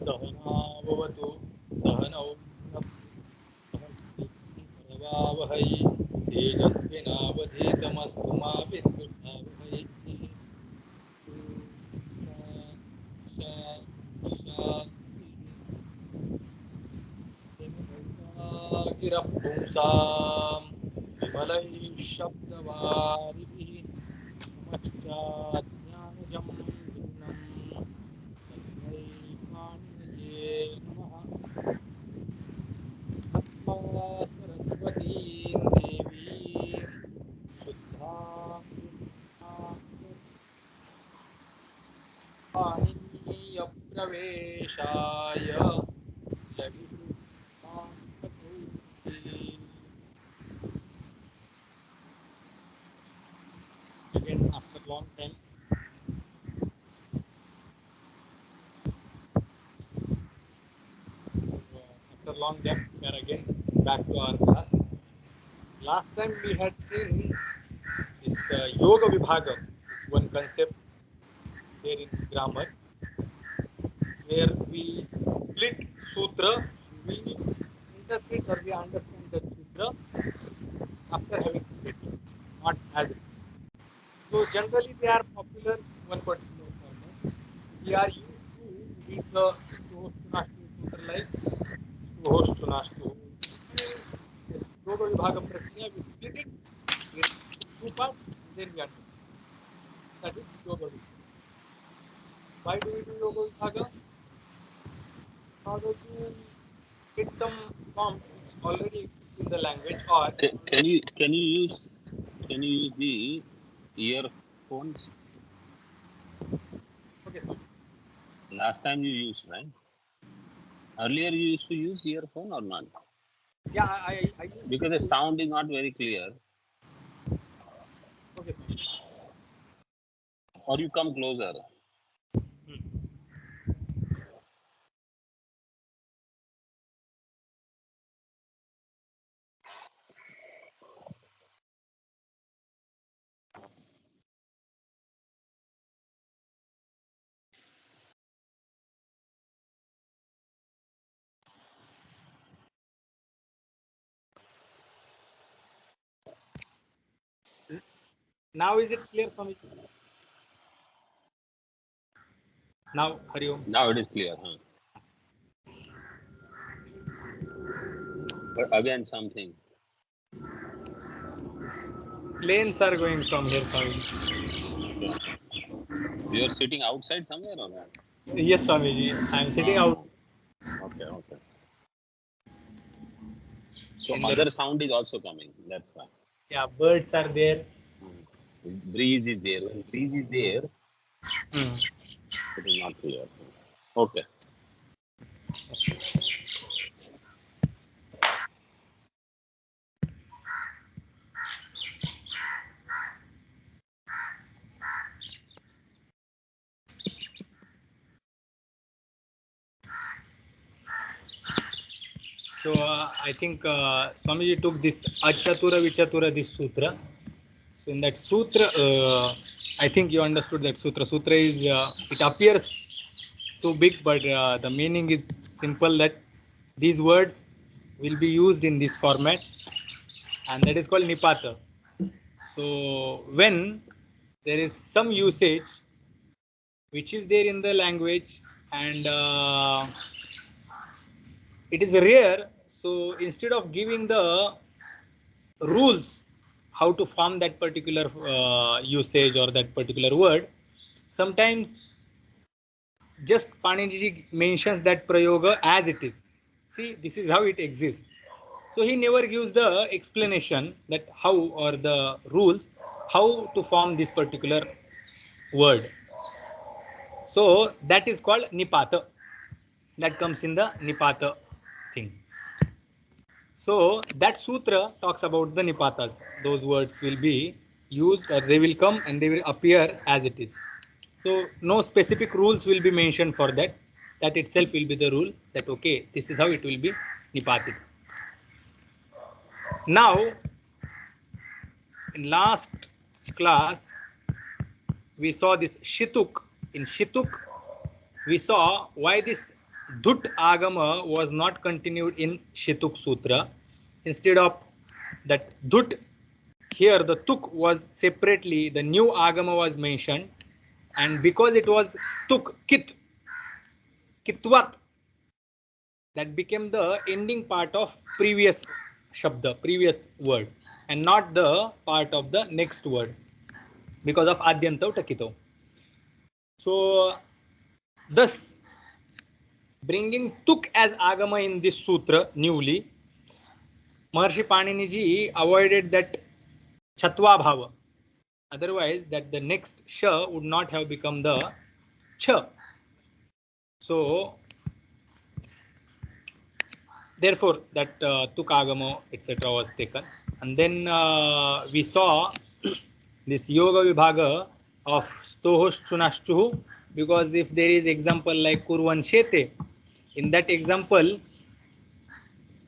सहनाववतु सहनौ भुनक्तु तेजस्विनावधीतमस्तु मा विद्विषावहै। गिरः पुंसां विमलैः शब्दवारिभिः नमश्चाज्ञानजं विघ्नं तस्मै पाणिनये नमः। नत्वा सरस्वतीं देवीं शुद्धां पाणिनीयप्रवेशाय again after long time. After long gap, we are again back to our class. Last time we had seen this Yogavibhaga, one concept here in grammar, where we split sutra, we interpret or we understand that sutra after having split it, not as it. So generally they are popular one particular format. We are used to read the Stohostunashtu sutra like Stohostunashtu. This Yogavibhaga Prakriya, we split it in two parts, then we understand. That is Yogavibhaga. Why do we do Yogavibhaga? In order to get some forms which already exist in the language, or can you use the earphones? Okay, sorry. Last time you used, right? Earlier you used to use earphone or not? Yeah, I used because the sound is not very clear. Okay, sorry. Or you come closer. Now is it clear, Swami? Now, Hari Om. Now it is clear, huh? But again, something. Planes are going from here, Swami. You are sitting outside somewhere or not? Yes, Swamiji. I am sitting out. Okay, okay. So other sound is also coming. That's why. Yeah, birds are there. Breeze is there. When breeze is there, it is not clear. Okay. So I think Swamiji took this Achatura Vichatura, this sutra. So in that sutra, I think you understood that sutra. Sutra is, it appears too big, but the meaning is simple, that these words will be used in this format, and that is called Nipata. So when there is some usage which is there in the language and it is rare, so instead of giving the rules how to form that particular usage or that particular word, sometimes just Paniji mentions that prayoga as it is. See, this is how it exists. So he never gives the explanation that how, or the rules how to form this particular word. So that is called Nipata. That comes in the Nipata thing. So that sutra talks about the Nipatas. Those words will be used, or they will come and they will appear as it is. So no specific rules will be mentioned for that. That itself will be the rule, that okay, this is how it will be Nipatit. Now, in last class, we saw this Shituk. In Shituk, we saw why this Dhut Agama was not continued in Shituk Sutra. Instead of that Dhut, here the Tuk was separately, the new Agama was mentioned, and because it was Tuk, Kit, Kitvat, that became the ending part of previous Shabda, previous word, and not the part of the next word because of Adyantav Takito. So, thus, bringing Tuk as Agama in this sutra newly, Maharshi Panini ji avoided that Chatva Bhava. Otherwise, that the next Sha would not have become the Cha. So, therefore, that Tuk Agama, etc. was taken. And then we saw this Yoga Vibhaga of Stohosh Chunashchuhu, because if there is example like Kurvan Shete, in that example,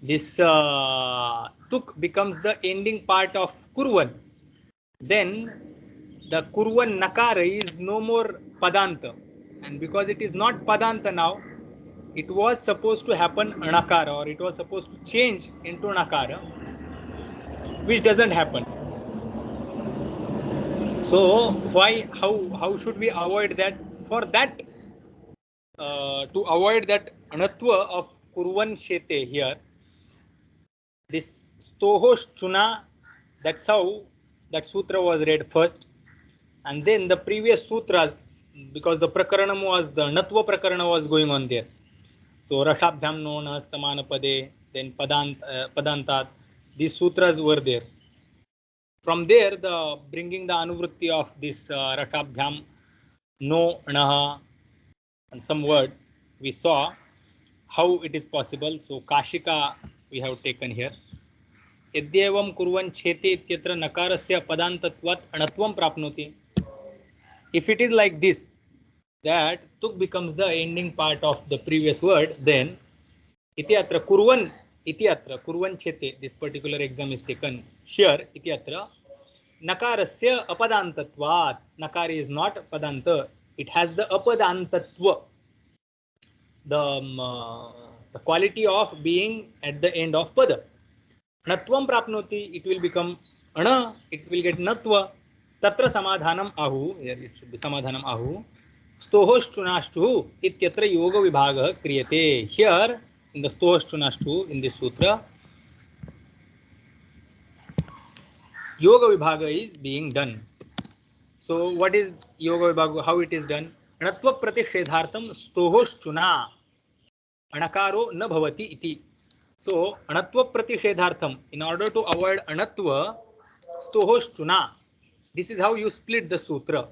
this Tuk becomes the ending part of Kurvan. Then the Kurvan Nakara is no more Padanta. And because it is not Padanta now, it was supposed to happen Nakara, or it was supposed to change into Nakara, which doesn't happen. So why, how should we avoid that? For that, to avoid that Anatva of Kurvan Shete here, this Stohosh Chuna, that's how that sutra was read first, and then the previous sutras, because the Prakaranam was, the Natva Prakarana was going on there. So Rashabdhyam Nona Samanapade, then Padantat, these sutras were there. From there, the bringing the Anuvritti of this Rashabdhyam No Naha and some words, we saw how it is possible. So Kashika we have taken here. Yadyevam kurvan chete ityatra nakarasya padantatvat anatvam prapnoti. If it is like this, that tuk becomes the ending part of the previous word, then ityatra kurvan chete, this particular exam is taken here, ityatra nakarasya apadantatvat. Nakar is not padanta, it has the apadantatva, the quality of being at the end of pada. Natvam prapnoti, it will become ana, it will get natva. Tatra samadhanam ahu, here it should be samadhanam ahu. Stohosh chunashtu ityatra yoga vibhaga kriyate. Here in the stohosh chunashtu, in this sutra, yoga vibhaga is being done. So what is yoga vibhaga? How it is done? Anatva pratishedhartam stohosh chuna anakaro na bhavati iti. So anatva pratishedhartham, in order to avoid anatva, stohosh chuna. This is how you split the sutra.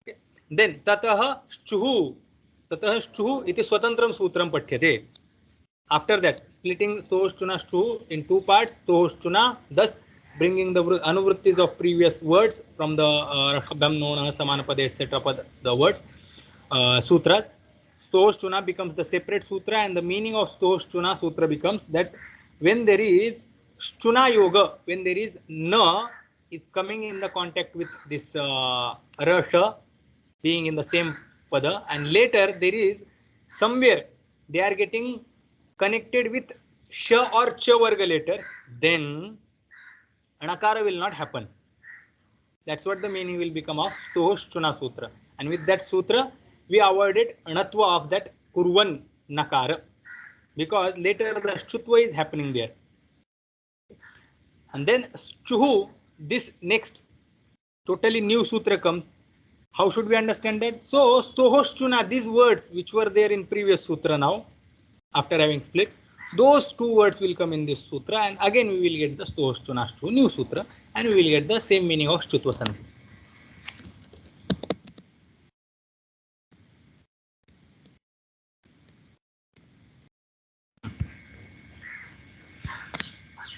Okay. Then tatah shchuhu iti swatantram sutram pathyate. After that, splitting stohosh chuna shchuhu in two parts, stohosh chuna, thus bringing the anuvrittis of previous words from the Rashabdhyam Nona Samanapade etc. the words, sutras. Stohosh chuna becomes the separate sutra, and the meaning of stohosh chuna sutra becomes that when there is shchuna yoga, when there is na is coming in the contact with this rasha being in the same pada, and later there is somewhere they are getting connected with sha or cha varga letters, then anakara will not happen. That's what the meaning will become of stohosh chuna sutra, and with that sutra we avoided anatva of that kurvan nakara, because later the shchutva is happening there. And then chuhu, this next totally new sutra comes. How should we understand that? So stohosh chuna, these words which were there in previous sutra, now after having split, those two words will come in this sutra, and again we will get the stohosh chuna shchu, new sutra, and we will get the same meaning of shchutva sandhi.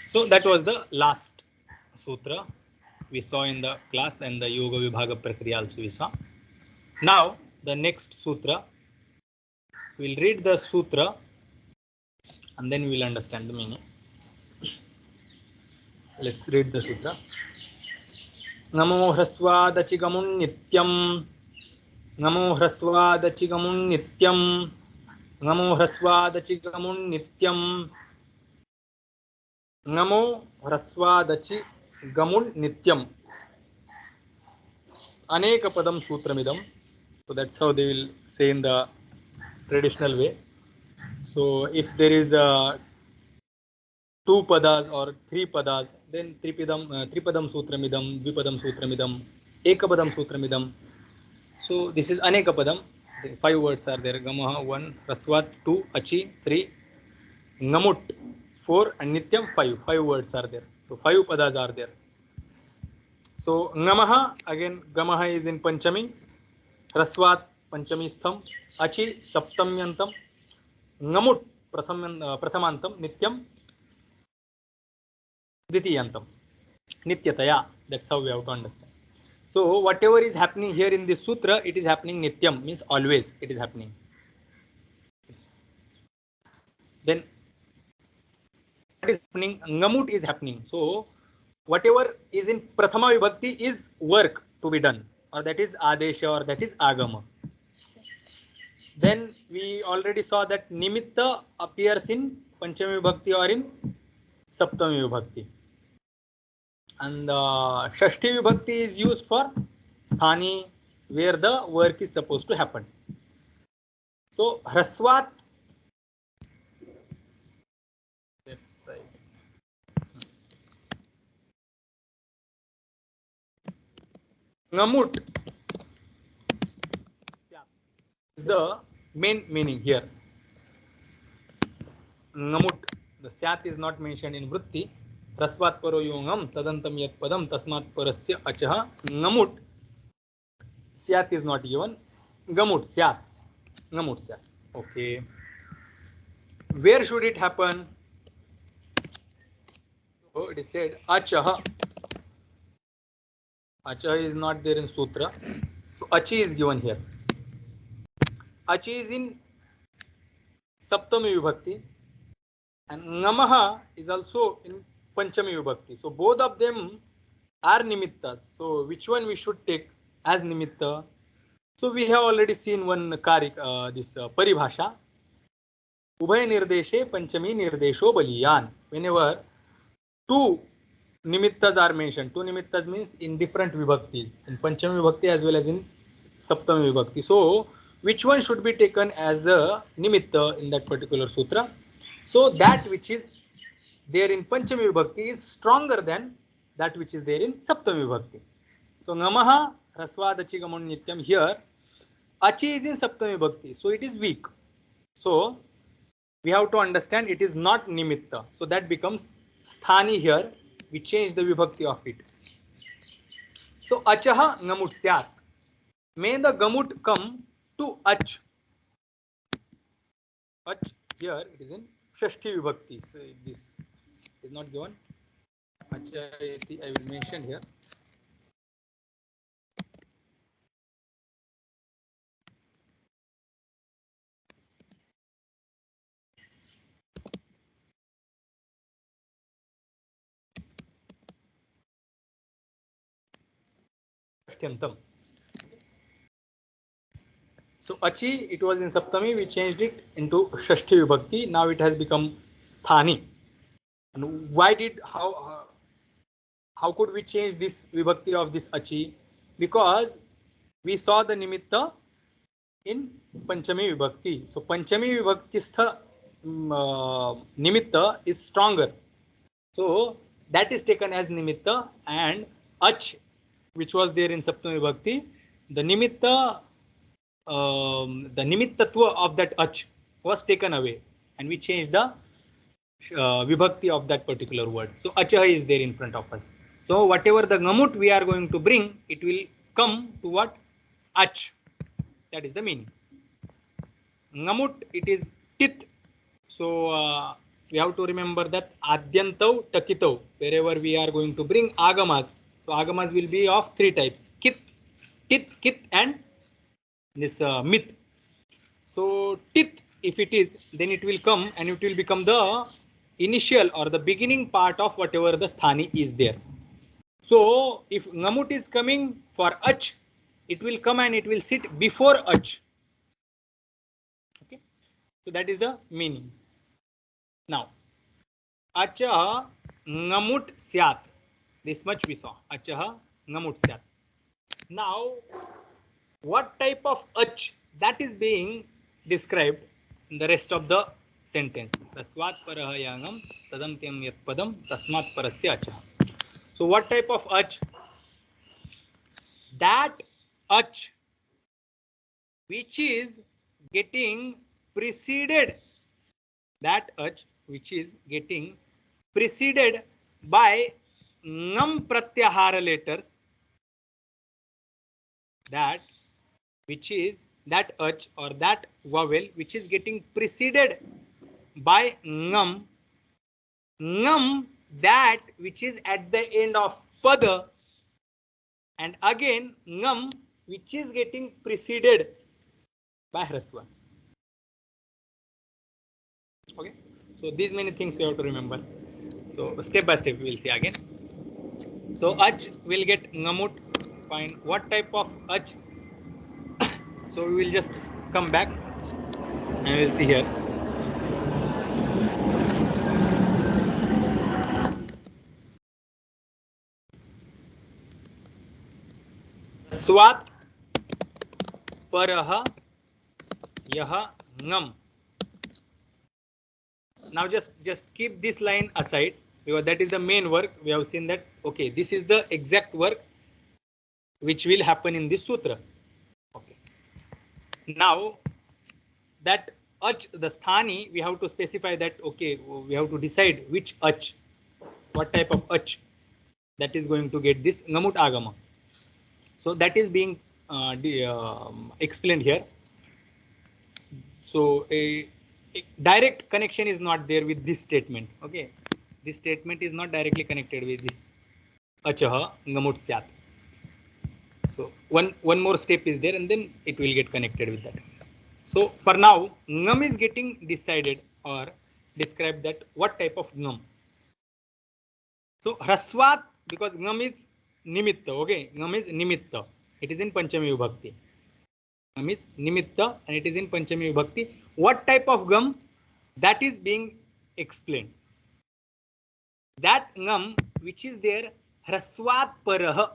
So that was the last sutra we saw in the class, and the Yoga Vibhaga Prakriya also we saw. Now the next sutra, we'll read the sutra and then we will understand the meaning. Let's read the sutra. Namo hrasvadachigamun nityam, Namo hrasvadachigamun nityam, ngamo hraswadachi gamun nityam. Ngamo hraswadachi gamun nityam. Aneka padam sutramidam. So that's how they will say in the traditional way. So if there is a two padas or three padas, then tripadam sutramidam, dvipadam sutramidam, ekapadam sutramidam. So this is aneka padam. The 5 words are there. Gamaha 1, raswat 2, achi 3, ngamut 4, and nityam 5. 5 words are there. So 5 padas are there. So ngamaha, again gamaha is in panchami, raswat panchami stham, achi saptamyantam, ngamut prathamantam, nityam dvitiyantam. Nityataya. That's how we have to understand. So whatever is happening here in this sutra, it is happening nityam, means always it is happening. Then what is happening? Ngamut is happening. So whatever is in prathama vibhakti is work to be done, or that is adesha, or that is agama. Then we already saw that nimitta appears in panchami vibhakti or in saptami vibhakti, and shashti vibhakti is used for sthani, where the work is supposed to happen. So hraswat, let's say, ngamut is the main meaning here. Ngamut, the syat is not mentioned in vritti. Hraswat paro yongam tadantam yat padam tasmat parasya achaha. Ngamut, syat is not given. Gamut, syat. Ngamut, syat. Okay. Where should it happen? So it is said achaha. Achaha is not there in sutra. So achi is given here. Achi is in saptami vibhakti, and ngamaha is also in panchami vibhakti. So both of them are nimittas. So which one we should take as nimitta? So we have already seen one this paribhasha. Ubhay nirdeshe panchami nirdesho baliyan. Whenever two nimittas are mentioned, two nimittas means in different vibhaktis, in panchami vibhakti as well as in saptami vibhakti. So which one should be taken as a nimitta in that particular sutra? So that which is there in panchami vibhakti is stronger than that which is there in saptami vibhakti. So ngamaha hraswadachi gamun nityam, here achi is in saptami vibhakti, so it is weak. So we have to understand it is not nimitta. So that becomes sthani here. We change the vibhakti of it. So achaha ngamut syat. May the gamut come to ach. Ach, here it is in shashti vibhakti. So this is not given. Achayati, I will mention here. Shtyantam. So achi, it was in saptami, we changed it into shashti vibhakti. Now it has become sthani. And why did, how could we change this vibhakti of this achi? Because we saw the nimitta in panchami vibhakti. So panchami vibhaktistha nimitta is stronger. So that is taken as nimitta, and ach, which was there in saptami vibhakti, the nimitta, the nimittatva of that ach was taken away, and we changed the vibhakti of that particular word. So achaha is there in front of us. So whatever the ngamut we are going to bring, it will come to what? Ach. That is the meaning. Ngamut, it is tit. So we have to remember that adyantau takitau. Wherever we are going to bring agamas. So agamas will be of 3 types: kit, tit, kit, and this myth. So tit, if it is, then it will come and it will become the initial or the beginning part of whatever the sthani is there. So if ngamut is coming for ach, it will come and it will sit before ach. Okay. So that is the meaning. Now, achah ngamut syat. This much we saw. Achah ngamut syat. Now, what type of ach that is being described in the rest of the sentence? Tasvat parah yangam tadantyam yat padam tasmat parasya achah. So what type of ach? That ach which is getting preceded, that ach which is getting preceded by ngam pratyahara letters, that which is that ach or that vowel which is getting preceded by ngam, ngam that which is at the end of pada, and again ngam which is getting preceded by hraswa. Okay, so these many things you have to remember. So step by step we will see again. So ach will get ngamut. Fine. What type of ach? So we will just come back and we will see here. Swat parah yah ngam. Now just keep this line aside because that is the main work. We have seen that. Okay, this is the exact work which will happen in this sutra. Okay. Now that ach, the sthani, we have to specify that. Okay, we have to decide which ach, what type of ach that is going to get this ngamut agama. So that is being explained here. So a direct connection is not there with this statement. Okay, this statement is not directly connected with this achah ngamut syat. So one more step is there, and then it will get connected with that. So for now, ngam is getting decided or described that what type of ngam. So hraswat, because ngam is nimitta. Okay, ngam is nimitta. It is in Panchami Vibhakti. Ngam is nimitta and it is in Panchami Vibhakti. What type of ngam? That is being explained. That ngam which is there, hraswat parah.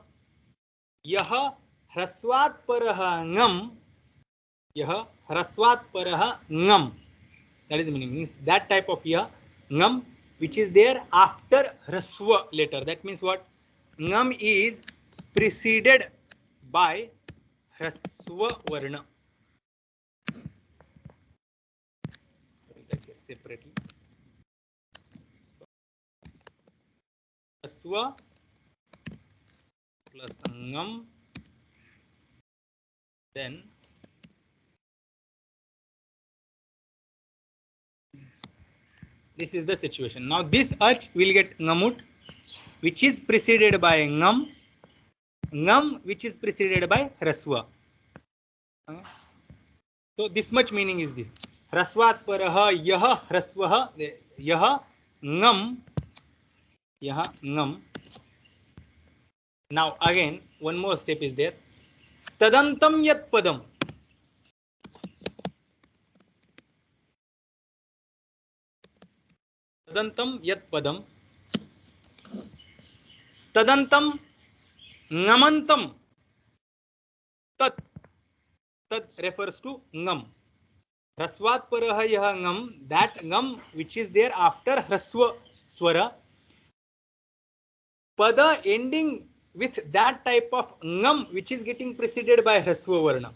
Yah hraswat parah ngam. Yah hraswat parah ngam. That is the meaning. Means that type of yah ngam which is there after hraswa letter. That means what? Ngam is preceded by hraswa varna. Separately. Hraswa plus ngam, then this is the situation. Now this ach will get ngamut which is preceded by ngam, ngam which is preceded by hraswa. So this much meaning is this. Hraswat parah yah hraswah yah ngam, yah ngam. Now again one more step is there. Tadantam yat padam. Tadantam yat padam. Tadantam ngamantam. Tat refers to ngam. Hraswat parah yah ngam, that ngam which is there after hraswa swara. Pada ending with that type of ngam which is getting preceded by hraswa varna.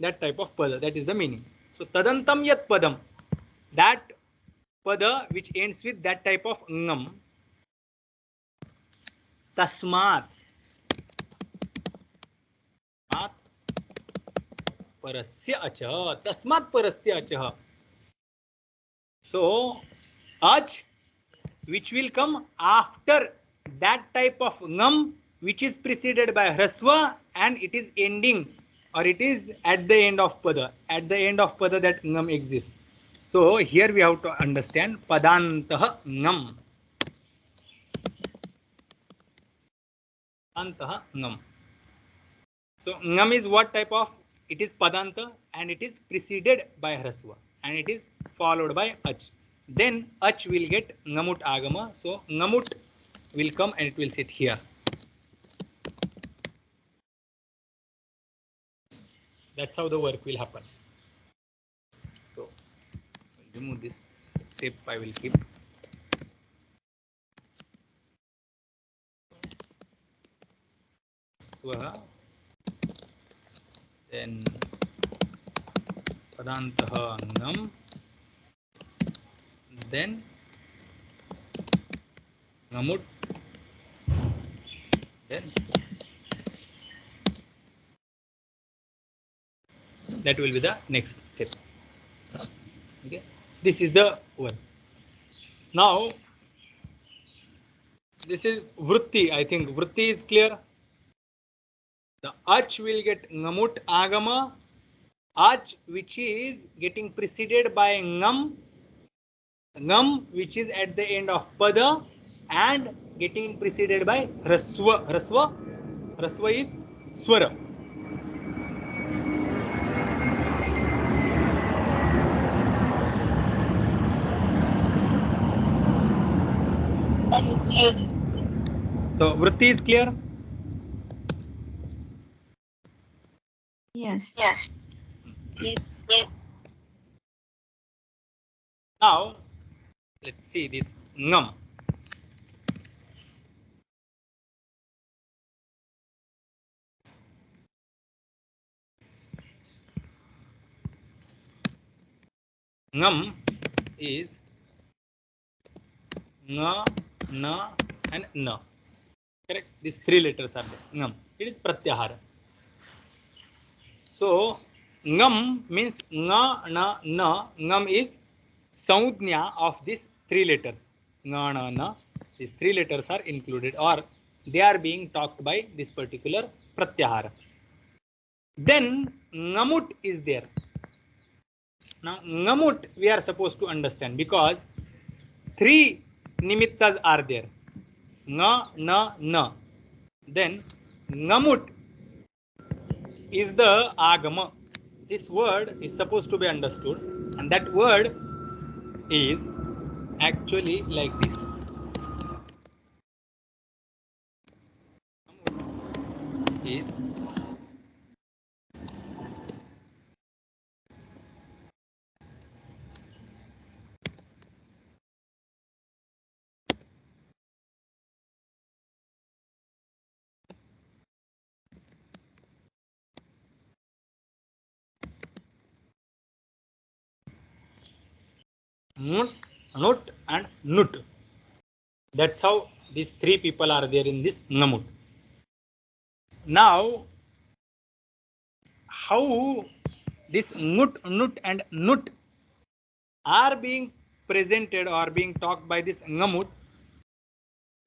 That type of pada, that is the meaning. So tadantam yat padam, that pada which ends with that type of ngam. Tasmat parasya acha. Tasmat parasya acha. So ach which will come after that type of ngam which is preceded by hraswa and it is ending or it is at the end of pada. At the end of pada that ngam exists. So here we have to understand padantah ngam. Padantah ngam. So ngam is what type of? It is padanta and it is preceded by hraswa. and it is followed by ach. Then ach will get ngamut agama. So ngamut will come and it will sit here. That's how the work will happen. So remove this step. I will keep. Swaha. Then padantaha ngam. Then ngamut. Then that will be the next step. Okay, this is the one. Now this is vritti. I think vritti is clear. The ach will get ngamut agama. Ach which is getting preceded by ngam. Ngam which is at the end of pada and getting preceded by raswa. Raswa is swara. So vritti is clear? Yes. Yes. Now let's see this ngam. Ngam is nga, na and na. Correct? These three letters are there. Ngam. It is pratyahara. So ngam means nga, na, na. Ngam is saudhnya of these three letters. Nga, na, na. These three letters are included or they are being talked by this particular pratyahara. Then ngamut is there. Now ngamut we are supposed to understand because three nimittas are there. Nga, na, na. Then ngamut is the agama. This word is supposed to be understood, and that word is actually like this. Is nut, nut and nut. That's how these three people are there in this ngamut. Now, how this nut, nut and nut are being presented or being talked by this ngamut,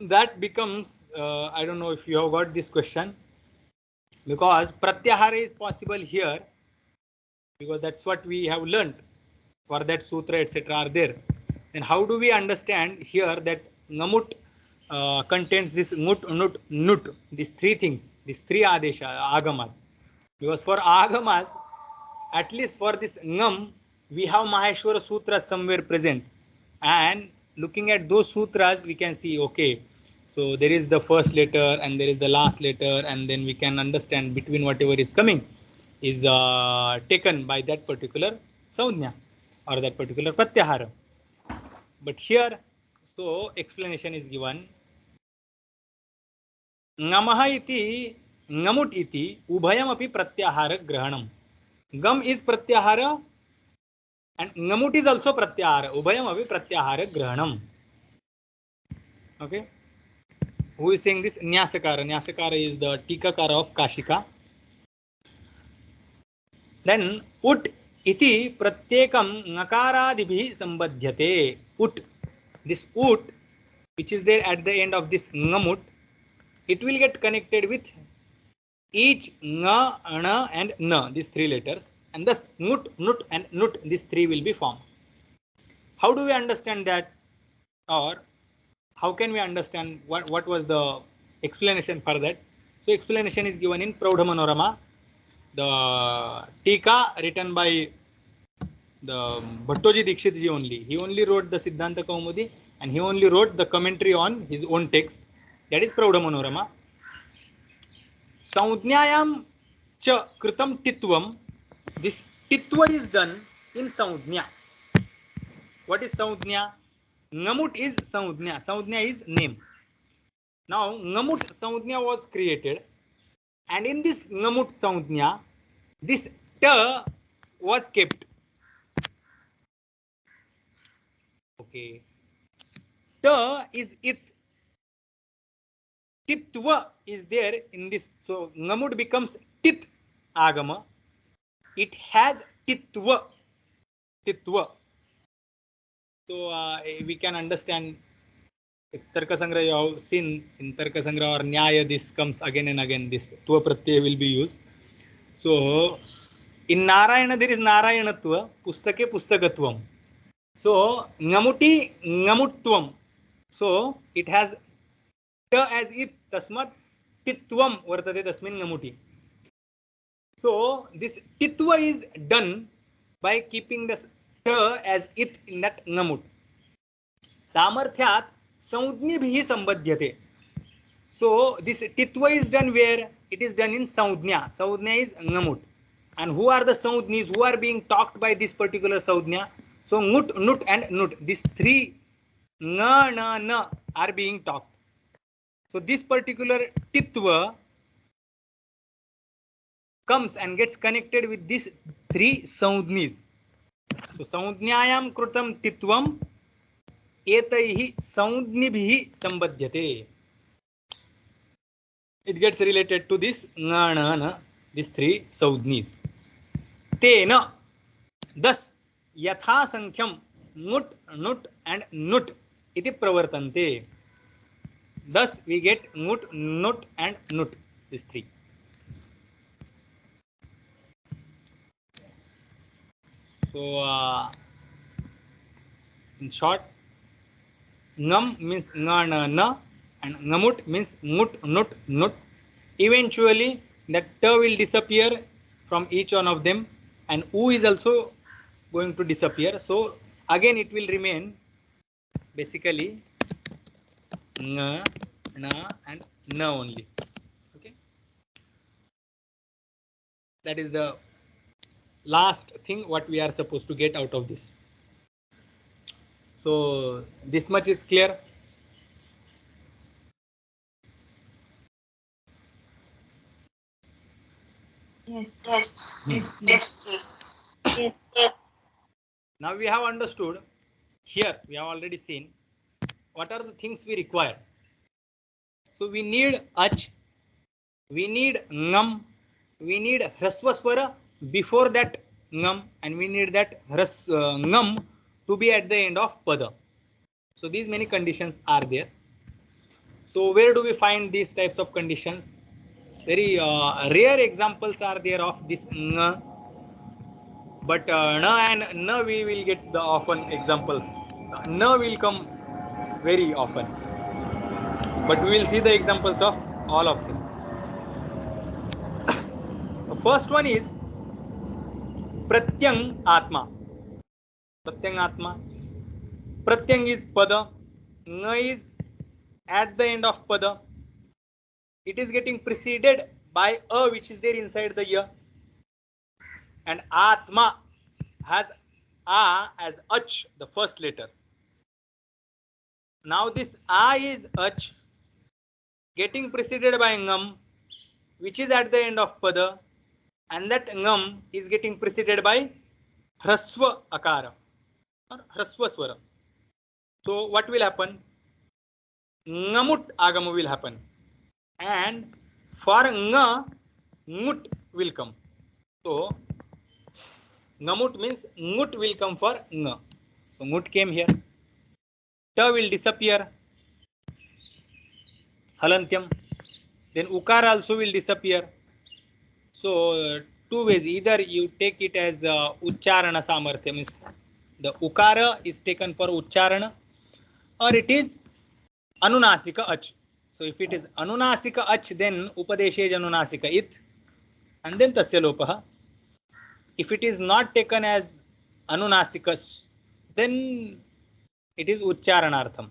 that becomes, I don't know if you have got this question, because pratyahara is possible here, because that's what we have learned. For that sutra, etc. are there. Then how do we understand here that ngamut contains this nut, nut, nut, these three things, these three adesha, agamas? Because for agamas, at least for this ngam, we have Maheshwara Sutras somewhere present. And looking at those sutras, we can see, okay, so there is the first letter and there is the last letter, and then we can understand between whatever is coming is taken by that particular saudhnya or that particular pratyahara. But here, so explanation is given. Ngamaha iti, ngamut iti, ubhayam api pratyahara grahanam. Gam is pratyahara and ngamut is also pratyahara. Ubhayam api pratyahara grahanam. Okay. Who is saying this? Nyasakara. Nyasakara is the tikakara of Kashika. Then ut iti pratyekam ngakaradibhi sambadhyate. Ut. This ut, which is there at the end of this ngamut, it will get connected with each nga, ana and na, these three letters, and thus nut, nut and nut, these three will be formed. How do we understand that, or how can we understand what was the explanation for that? So explanation is given in Praudha Manorama, the Tika written by the Bhattoji Dikshit ji only. He only wrote the Siddhantakaumudi and he only wrote the commentary on his own text. That is Praudha Manorama. Saudnyayam cha kritam titvam. This titva is done in Saudnya. What is Saudnya? Ngamut is Saudnya. Saudnya is name. Now Ngamut Saudnya was created, and in this Ngamut Saudnya, this ta was kept. Okay. Ta is it. Titva is there in this. So Ngamut becomes tit agama. It has titva. Titva. So we can understand Tarkasangra, you have seen in Tarkasangra or Nyaya, this comes again and again. This Tva Pratyaya will be used. So in Narayana there is Narayanatva, Pustake Pustakatvam. So Ngamuti Ngamutvam. So it has ta as it, tasmat titvam vartate tasmin Ngamuti. So this titva is done by keeping the ta as it in that Ngamut. Samarthyat Saudnyabhihi sambadhyate. So this titva is done where? It is done in Saudnya. Saudnya is Ngamut. And who are the Saudnis who are being talked by this particular Saudnya? So Ngut, Nut and Nut. These three Nga, Na, Na are being talked. So this particular titva comes and gets connected with these three Saudnis. So Saudnyayam krutam titvam etaihi Saudnibhihi sambadhyate. It gets related to this Nga, Na, Na, these three Saudnis. Tena, thus Yatha Sankham Nut, Nut and Nut iti pravartante. Thus we get Nut, Nut and Nut, these three. So in short, Ngam means Nga, Na, Na, and Ngamut means Ngut, Nut, Nut. Eventually that ta will disappear from each one of them, and U is also going to disappear. So again it will remain basically Nga, Na and Na only. Okay, that is the last thing what we are supposed to get out of this. So this much is clear. Yes, yes, yes, yes, yes, yes. Now we have understood. Here we have already seen what are the things we require. So we need ach, we need ngam, we need hrasvaswara before that ngam, and we need that ngam to be at the end of pada. So these many conditions are there. So where do we find these types of conditions? Very rare examples are there of this nga, but na and na we will get the often examples. Na will come very often, but we will see the examples of all of them. So first one is pratyang atma. Pratyang atma. Pratyang is pada. Nga is at the end of pada. It is getting preceded by a which is there inside the ya, and atma has a as ach, the first letter. Now this a is ach getting preceded by ngam, which is at the end of pada, and that ngam is getting preceded by hrasva akara or hrasva swara. So what will happen? Ngamut agama will happen, and for nga, ngut will come. So ngamut means ngut will come for nga. So ngut came here. Ta will disappear. Halantyam. Then ukara also will disappear. So two ways. Either you take it as ucharana samarthya, means the ukara is taken for ucharana, or it is anunasika ach. So if it is anunasika ach, then upadeshe anunasika it, and then tasya lopaha. If it is not taken as anunasikas, then it is uchcharanartham.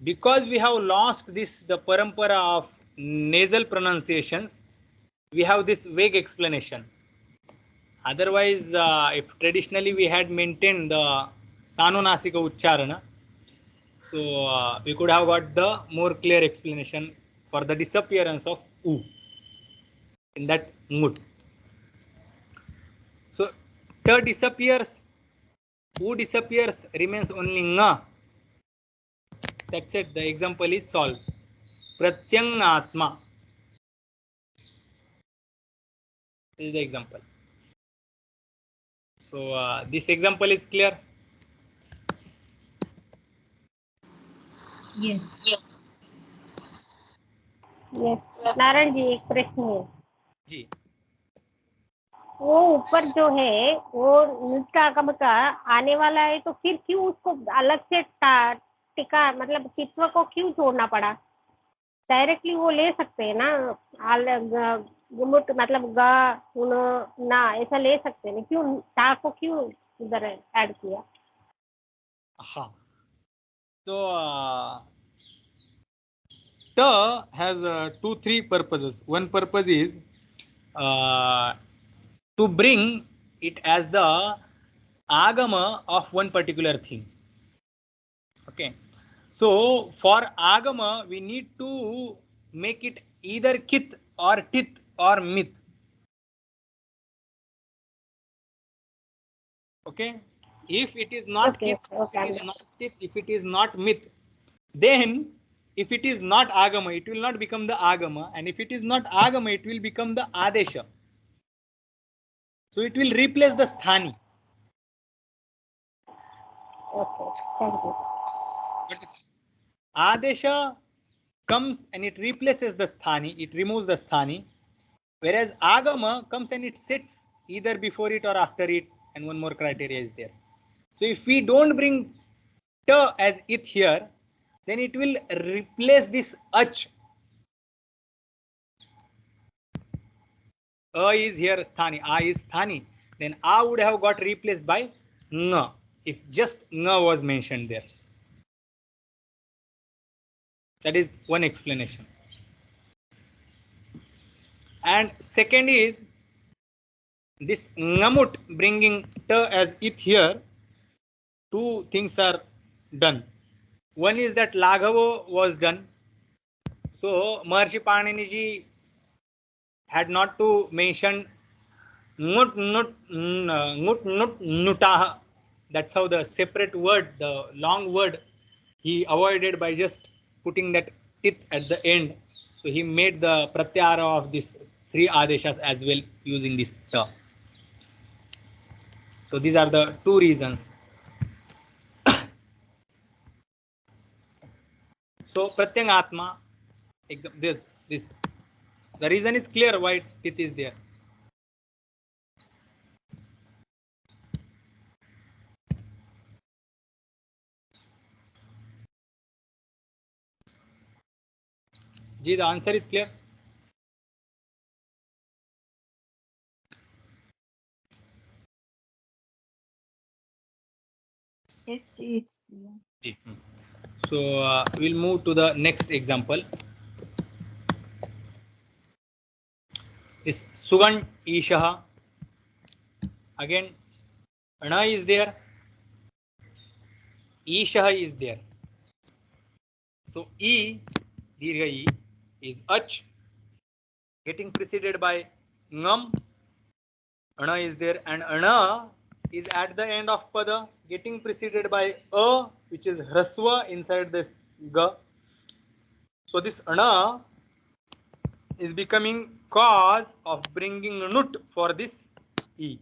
Because we have lost this, the parampara of nasal pronunciations, we have this vague explanation. Otherwise, if traditionally we had maintained the sanunasika uchcharana, so we could have got the more clear explanation for the disappearance of u in that ngut. So t disappears, u disappears, remains only nga. That's it. The example is solved. Pratyangatma. This is the example. So this example is clear. Yes. Yes. Yes. Narayan ji एक प्रश्न है. जी. वो ऊपर जो है वो नुट का आगम का आने वाला है, तो फिर क्यों उसको अलग से टिका, मतलब कित्व को क्यों छोड़ना पड़ा? डायरेक्टली वो ले सकते हैं ना, गुमुट मतलब गा ना ऐसा ले सकते हैं, क्यों टा को क्यों उधर ऐड किया? हाँ. So ta has 2-3 purposes. One purpose is to bring it as the agama of one particular thing. Okay. So for agama, we need to make it either kit or tit or mit. Okay. If it is not kit, if it is not tit, if it is not mit, then if it is not agama, it will not become the agama, and if it is not agama, it will become the adesha. So it will replace the sthani. Okay, thank you. But adesha comes and it replaces the sthani, it removes the sthani, whereas agama comes and it sits either before it or after it, and one more criteria is there. So if we don't bring ta as it here, then it will replace this ach. A is here sthani, a is sthani, then a would have got replaced by nga if just nga was mentioned there. That is one explanation. And second is this ngamut bringing ta as it here, two things are done. One is that Laghava was done. So Maharshi Panini ji had not to mention nut nutaha. That's how the separate word, the long word, he avoided by just putting that tit at the end. So he made the pratyara of these three adeshas as well using this ta. So these are the two reasons. So pratyangatma, this the reason is clear why tit is there. Ji, the answer is clear. Yes, it's clear. Ji. So we'll move to the next example. Is Sugan Ishaha. Again, Ana is there. Ishaha is there. So E, Dirgha E, is Ach, getting preceded by Ngam. Ana is there, and Ana is at the end of Pada, getting preceded by A, which is Hraswa inside this Ga. So this Ana is becoming cause of bringing Nut for this E.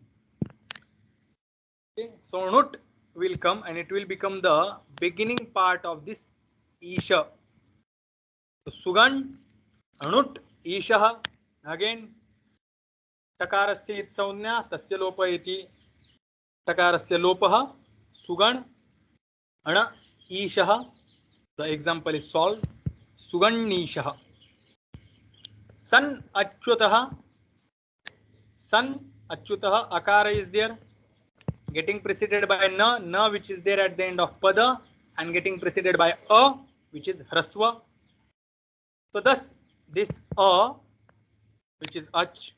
Okay. So Nut will come and it will become the beginning part of this Isha. So Sugan, Anut, Isha. Again, Takarasya it saunya, Tasya lopa iti Takarasya lopaha, Sugan, Ana, Isha. The example is solved. Sugan Isha. San Achyutaha. San Achyutaha, Akara is there. getting preceded by na which is there at the end of pada, and getting preceded by a which is hraswa. So thus this a which is ach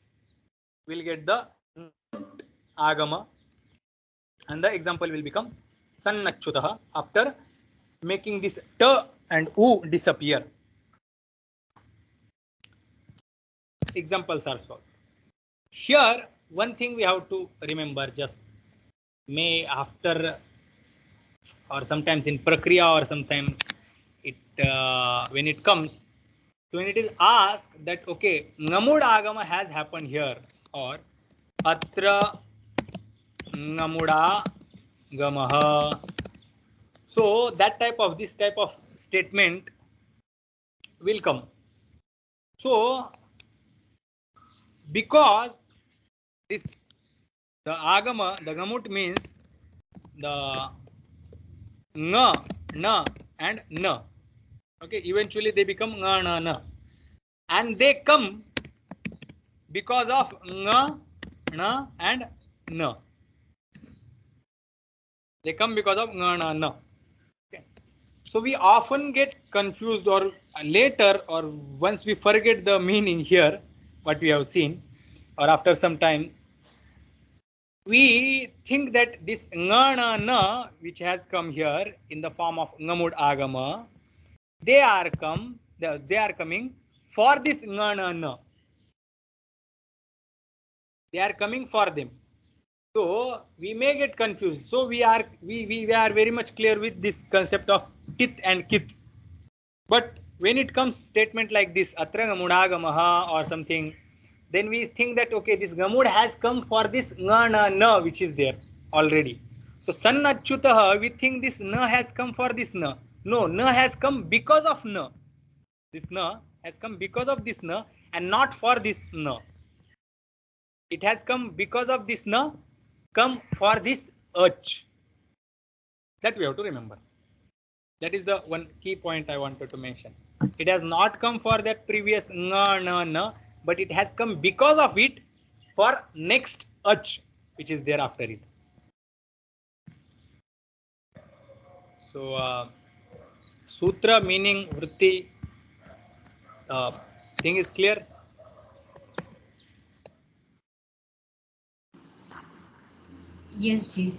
will get the agama, and the example will become sannachutah after making this ta and u disappear. Examples are solved. Here one thing we have to remember, just may after or sometimes in prakriya or sometimes it when it comes, so when it is asked that okay, ngamud agama has happened here, or atra ngamuda gamaha, so that type of this type of statement will come. So because this the agama, the gamut means the nga, na and na. Okay, eventually they become nga, na, na, and they come because of nga, na and na. They come because of nga, na, na. Okay. So we often get confused, or later, or once we forget the meaning here, what we have seen, or after some time, we think that this nga, na, na which has come here in the form of ngamud agama, they are coming for this nga, na, na. They are coming for them. So we may get confused. So we are very much clear with this concept of tit and kit. But when it comes statement like this, atra gamudagamaha or something, then we think that okay, this gamud has come for this nga, na, na which is there already. So sannachutah, we think this na has come for this na. No, na has come because of na. This na has come because of this na and not for this na. It has come because of this na, come for this ach. That we have to remember. That is the one key point I wanted to mention. It has not come for that previous nga, na, na, but it has come because of it for next ach which is there after it. So sutra meaning vritti thing is clear. Yes, Ji.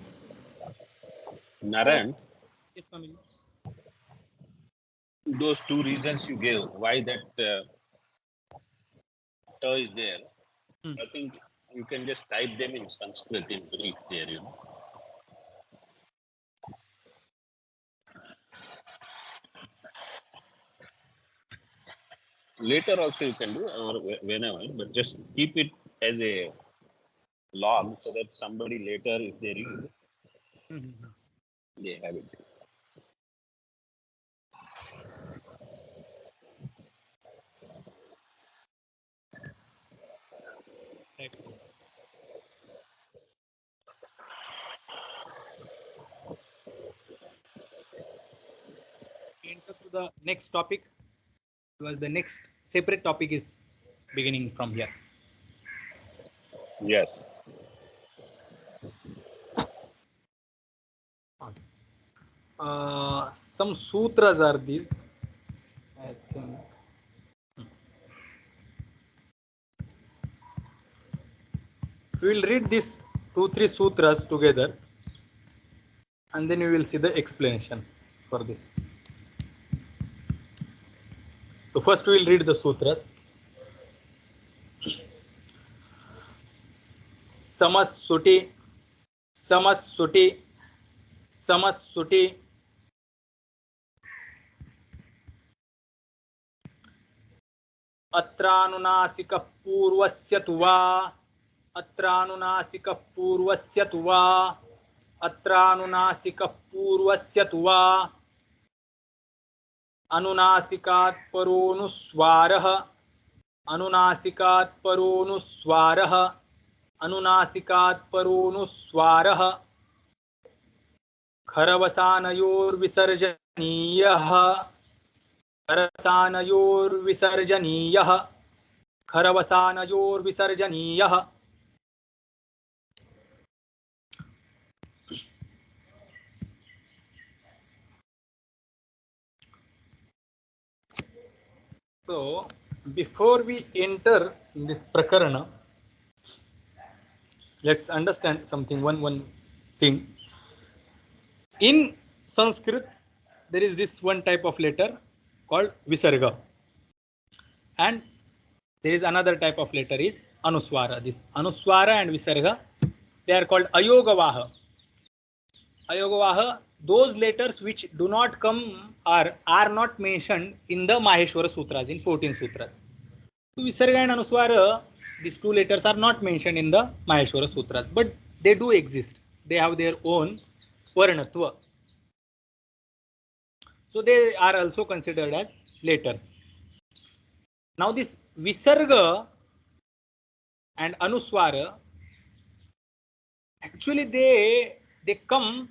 Naran, Yes, Swami. those two reasons you gave why that ta is there, I think you can just type them in Sanskrit in brief there, you know. Later also you can do, or whenever, but just keep it as a log so that somebody later, if they read, they have it. Right. Enter to the next topic, because the next separate topic is beginning from here. Yes. Some sutras are these, I think. We will read these 2-3 sutras together, and then we will see the explanation for this. So first we will read the sutras. Samassuti, Samassuti, Samassuti. Atranunasikah purvasya tu va, Atranunasikah purvasya tu va, Atranunasikah purvasya tu va, Anunasikat paronuswarah, Anunasikat paronuswarah, Anunasikat paronuswarah, खरवसानयोर विसर्जनीयः, खरवसानयोर विसर्जनीयः, खरवसानयोर विसर्जनीयः. So before we enter in this prakarana, let's understand something. One thing. In Sanskrit, there is this one type of letter called visarga, and there is another type of letter is anuswara. This anuswara and visarga, they are called ayogavaha. Ayogavaha, those letters which do not come or are not mentioned in the Maheshwara Sutras, in 14 Sutras. Visarga and Anuswara, these two letters are not mentioned in the Maheshwara Sutras, but they do exist. They have their own Varnatva. So they are also considered as letters. Now this Visarga and Anuswara, actually they come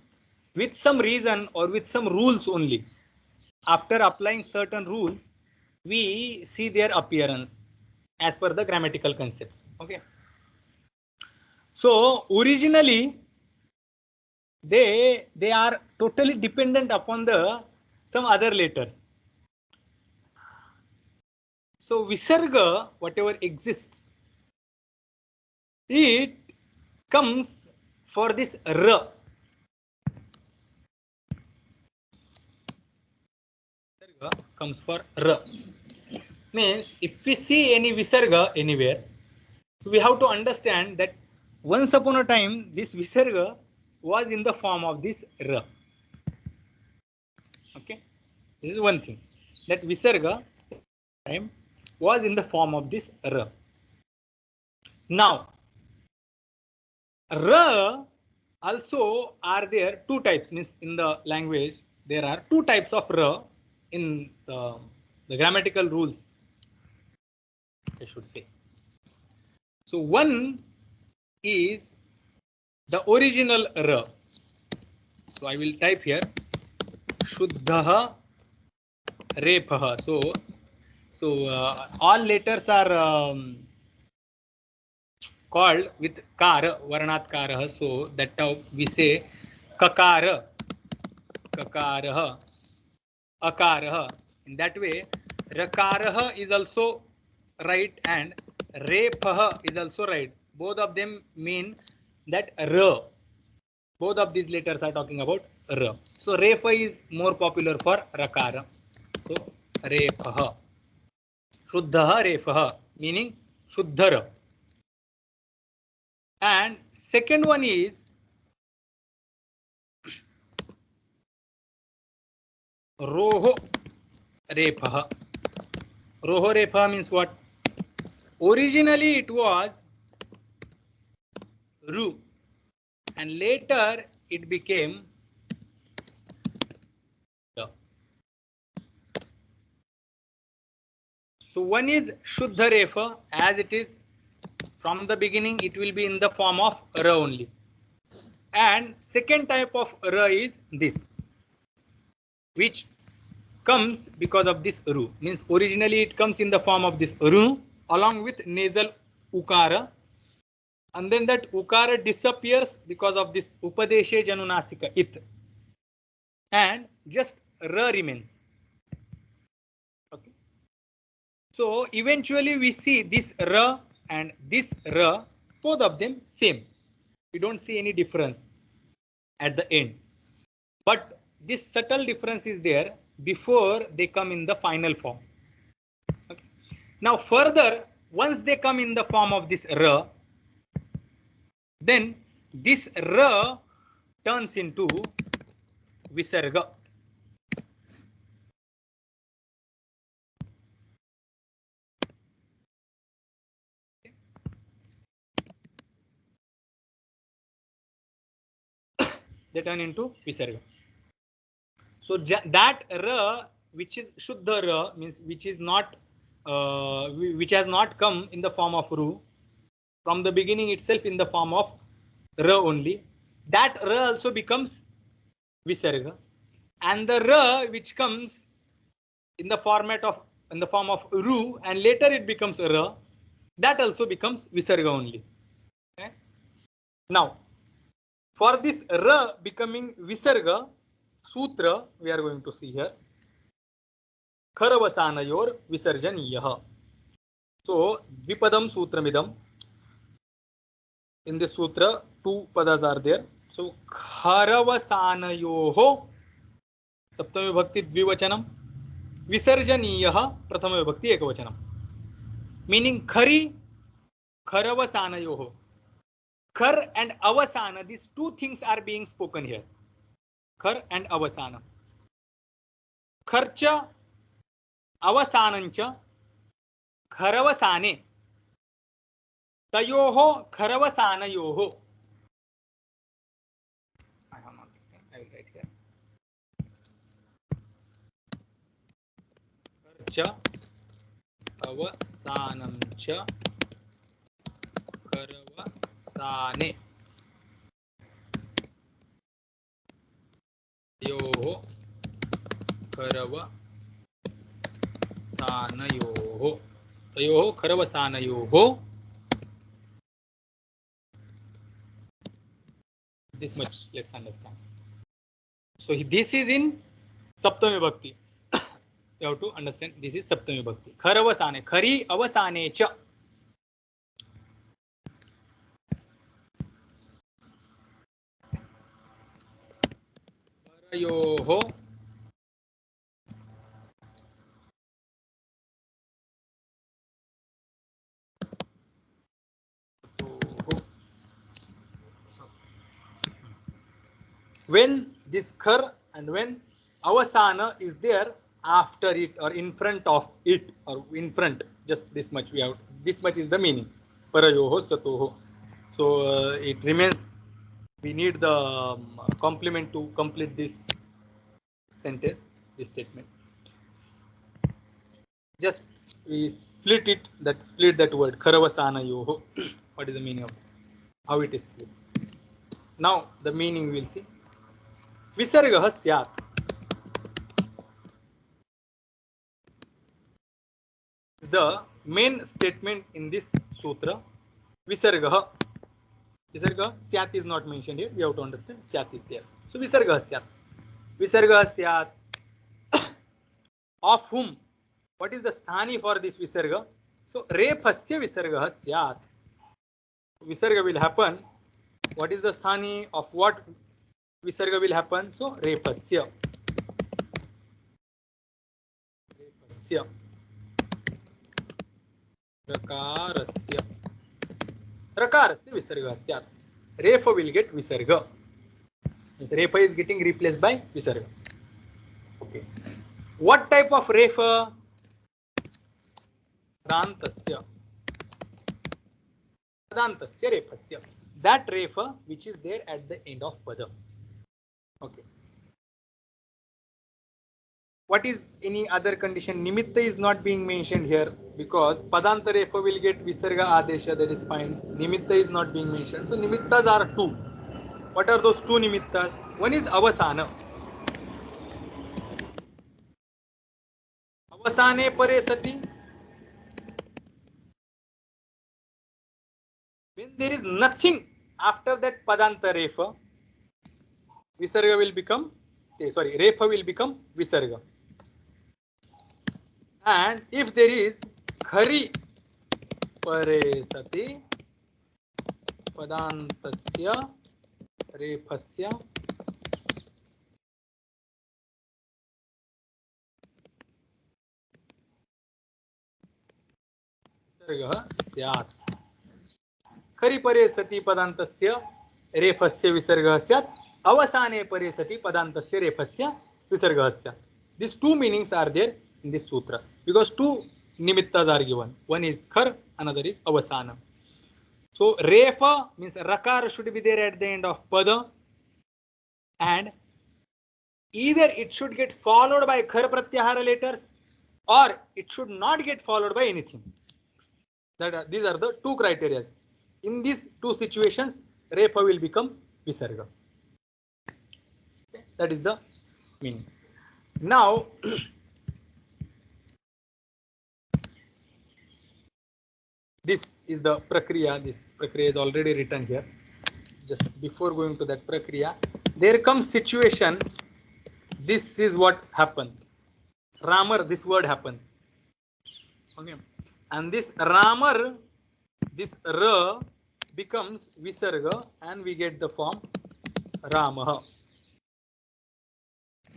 with some reason or with some rules only. After applying certain rules, we see their appearance as per the grammatical concepts. Okay. So originally they are totally dependent upon the some other letters. So visarga, whatever exists, it comes for this r. Visarga comes for r. Means if we see any visarga anywhere, we have to understand that once upon a time this visarga was in the form of this r. Okay, this is one thing, that visarga time was in the form of this r. Now r also are there two types, means in the language there are two types of r in the grammatical rules, I should say. So one is the original r. So I will type here Shuddhaha Repaha. So all letters are called with kar, varnat kara. So that how we say kakara, kakara, akara. In that way, rakara is also right and repaha is also right. Both of them mean that r. Both of these letters are talking about r. So refa is more popular for rakara. So repaha. Shuddhaha refaha, meaning shuddhara. And second one is roho repaha. Roho repaha means what? Originally it was ru, and later it became the. So one is shuddha refa, as it is from the beginning it will be in the form of ra only. And second type of ra is this, which comes because of this ru, means originally it comes in the form of this ru along with nasal ukara, and then that ukara disappears because of this upadeshe janunasika it, and just ra remains. Okay. So eventually we see this ra and this ra, both of them same. We don't see any difference at the end, but this subtle difference is there before they come in the final form. Okay. Now further, once they come in the form of this ra, then this ra turns into visarga. They turn into visarga. So that ra, which is shuddha ra, means which is not which has not come in the form of ru, from the beginning itself in the form of ra only, that ra also becomes visarga, and the ra which comes in the form of ru and later it becomes ra, that also becomes visarga only. Okay? Now for this ra becoming visarga sutra, we are going to see here. खरवसानयोर विसर्जनीयः. So Dvipadam Sutramidam. In this sutra, two padas are there. So Kharavasanayoho Saptami Vibhakti Dvivachanam, Visarjaniyaha Prathama Vibhakti Ekavachanam. Meaning Khari, Kharavasanayoho. Khar and Avasana, these two things are being spoken here. Khar and Avasana. Kharcha Avasanancha Kharavasane. Tayoho Kharavasanayoho. I have not written. I will write here. Kharcha Avasanamcha Kharavasane. Tayoho Kharavasanayoho. Tayoho Kharavasanayoho. This much let's understand. So this is in Saptami Bhakti. You have to understand this is Saptami Bhakti. Kharavasane, Khari Avasane cha. Kharayoho when this khar and when avasana is there after it or in front of it or in front, just this much we have, this much is the meaning. Parayoho satoho. So it remains, we need the complement to complete this sentence, this statement. Just we split it, split that word Kharavasana yoho. What is the meaning of it? How it is split? Now the meaning we will see. Visargah syat. The main statement in this sutra. Visargah. Visargah syat is not mentioned here. We have to understand syat is there. So visargah syat. Visargah syat. Of whom? What is the sthani for this visarga? So rephasya visargah syat. Visarga will happen. What is the sthani of what visarga will happen? So rephasya. Rephasya. Rakarasya. Rakarasya visarga syat. Refa will get visarga. This refa is getting replaced by visarga. Okay. What type of refa? Prantasya. Padantasya refasya. That refa which is there at the end of pada. Okay. What is any other condition? Nimitta is not being mentioned here because Padanta refa will get Visarga Adesha, that is fine. Nimitta is not being mentioned. So Nimittas are two. What are those two Nimittas? One is Avasana. Avasane pare sati. When there is nothing after that Padanta refa, Visarga will become, refa will become Visarga. And if there is Khari pare sati Padantasya refasya Visarga syat. Khari pare sati Padantasya refasya Visarga syat. Avasane pare sati Padantasya refasya Visarga syat. These two meanings are there in this sutra because two nimittas are given. One is khar, another is avasana. So refa means rakar should be there at the end of pada, and either it should get followed by khar pratyahara letters or it should not get followed by anything. These are the two criteria. In these two situations, refa will become visarga. Okay, that is the meaning. Now this is the prakriya. This prakriya is already written here. Just before going to that prakriya, there comes situation. This is what happened. Ramar, this word happens. Okay, and this Ramar, this Ra becomes Visarga, and we get the form Ramah.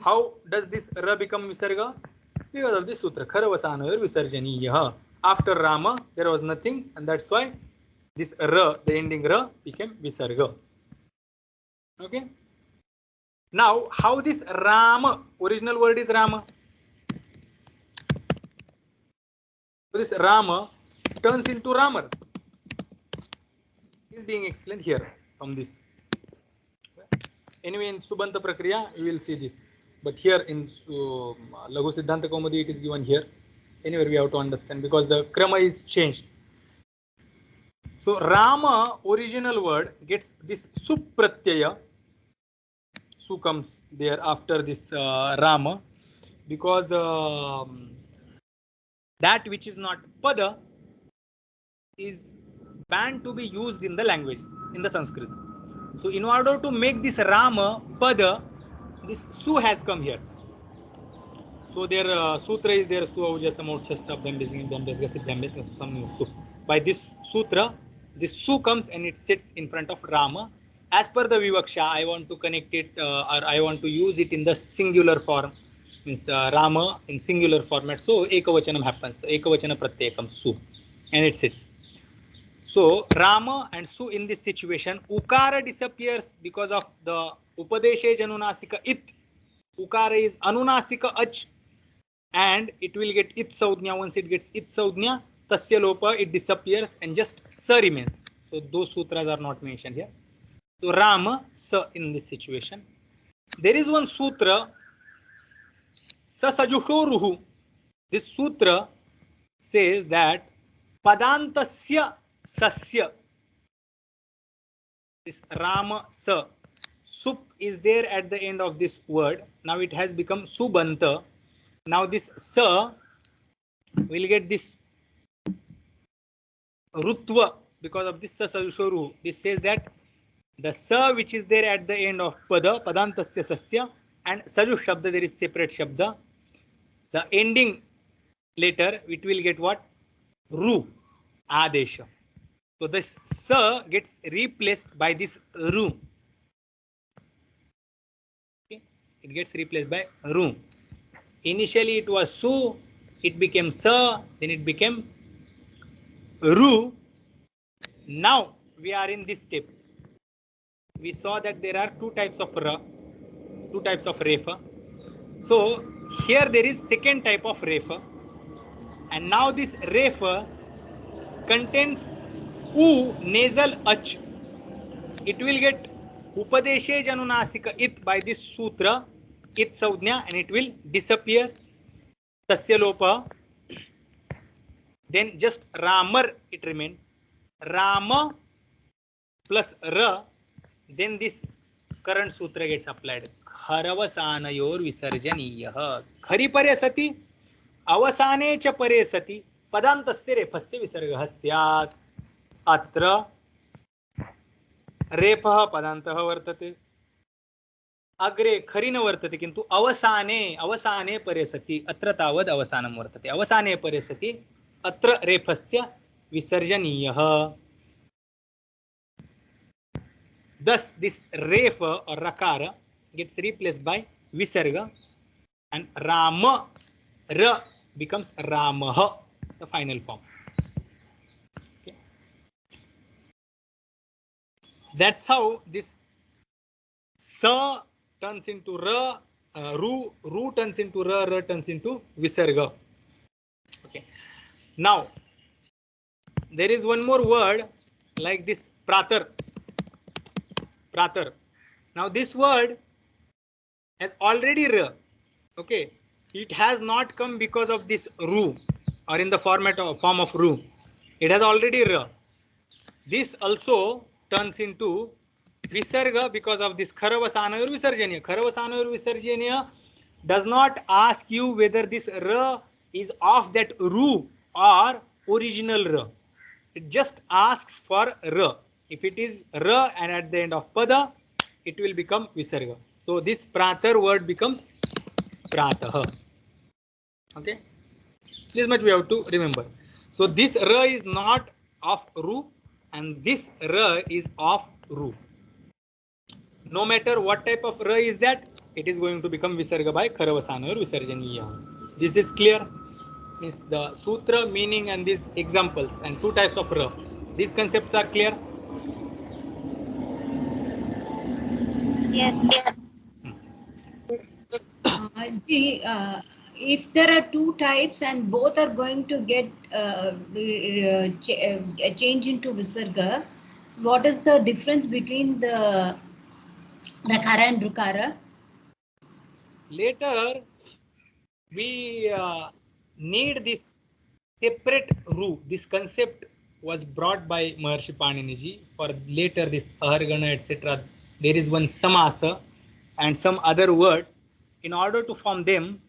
How does this Ra become Visarga? Because of this sutra, kharvas विसर्जनीयः. After Rama, there was nothing, and that's why this Ra, the ending Ra, became Visarga. Okay. Now, how this Rama, original word is Rama. This Rama turns into Ramar. Is being explained here from this. Anyway, in Subanta Prakriya, you will see this. But here in Laghusiddhantakaumudi, it is given here. Anyway, we have to understand because the Krama is changed. So, Rama, original word, gets this Supratyaya. Su comes there after this Rama, because that which is not Pada is banned to be used in the language, in the Sanskrit. So in order to make this Rama Pada, this Su has come here. So their sutra is there, Su Auja Samochasta Su. By this sutra, this Su comes and it sits in front of Rama. As per the Vivaksha, I want to connect it or I want to use it in the singular form, means Rama in singular format. So Ekavachanam happens. Ekavachana Pratyaya comes Su and it sits. So Rama and Su in this situation, Ukara disappears because of the Upadeshe Janunasika It. Ukara is Anunasika Ach, and it will get It Saudnya. Once it gets It Saudnya, Tasya Lopa, it disappears and just Sa remains. So those sutras are not mentioned here. So Rama, Sa in this situation. There is one sutra, Sa Sajushoruhu. This sutra says that Padantasya Sasya. This Rama Sa. Sup is there at the end of this word. Now it has become Subanta. Now this Sa will get this Rutva because of this Sa Sajushoruhu. This says that the Sa which is there at the end of Pada, Padantasya Sasya, and Saju Shabda, there is separate Shabda. The ending later, it will get what? Ru, Adesha. So this Sa gets replaced by this Ru. Okay. It gets replaced by Ru. Initially it was Su, it became Sa, then it became Ru. Now we are in this step. We saw that there are two types of Ra, two types of Refa. So here there is second type of Refa, and now this Refa contains U nasal Ach. It will get Upadeshe Janunasika It by this sutra, It Saudnya, and it will disappear. Tasya Lopa. Then just Ramar it remains. Rama plus Ra. Then this current sutra gets applied. Kharavasanayor visarjaniyah. Khari pare sati, avasane cha pare sati, padantasya refasya visargah syat. Atra refah padantah vartate. Agre khari na vartate, kintu avasane pare sati, atra tavad avasanam vartate. Avasane pare sati, atra refasya visarjaniyah. Thus, this Refa or Rakara gets replaced by Visarga, and Rama, Ra becomes Ramaha, the final form. Okay. That's how this Sa turns into Ra, Ru turns into Ra turns into Visarga. Okay. Now, there is one more word like this Pratar. Pratar. Now this word has already Ra. Okay, it has not come because of this Ru or in the form of Ru. It has already Ra. This also turns into Visarga because of this Kharavasanayor Visarjaniya. Kharavasanayor Visarjaniya does not ask you whether this Ra is of that Ru or original Ra. It just asks for Ra. If it is Ra and at the end of Pada, it will become Visarga. So this Pratar word becomes Pratah. Okay, this much we have to remember. So this ra is not of ru, and this ra is of ru. No matter what type of ra is that, it is going to become visarga by kharavasana or visarjaniya. This is clear. Means the sutra meaning and these examples and two types of ra. These concepts are clear. Yes. If there are two types and both are going to get change into visarga, what is the difference between the rakara and rukara? Later, we need this separate ru. This concept was brought by Maharshi Paniniji. For later, this ahargana, etc. There is one samasa and some other words. In order to form them,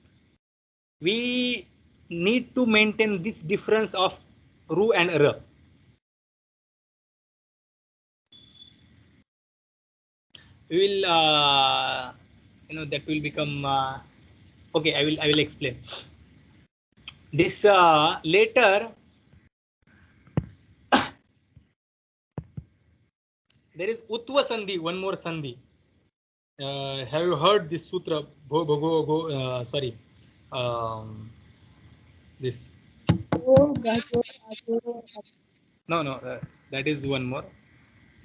we need to maintain this difference of ru and ra. We will, that will become. Okay, I will explain. This later. There is Utva Sandhi, one more Sandhi. Have you heard this sutra? Sorry. This. No, no, that is one more.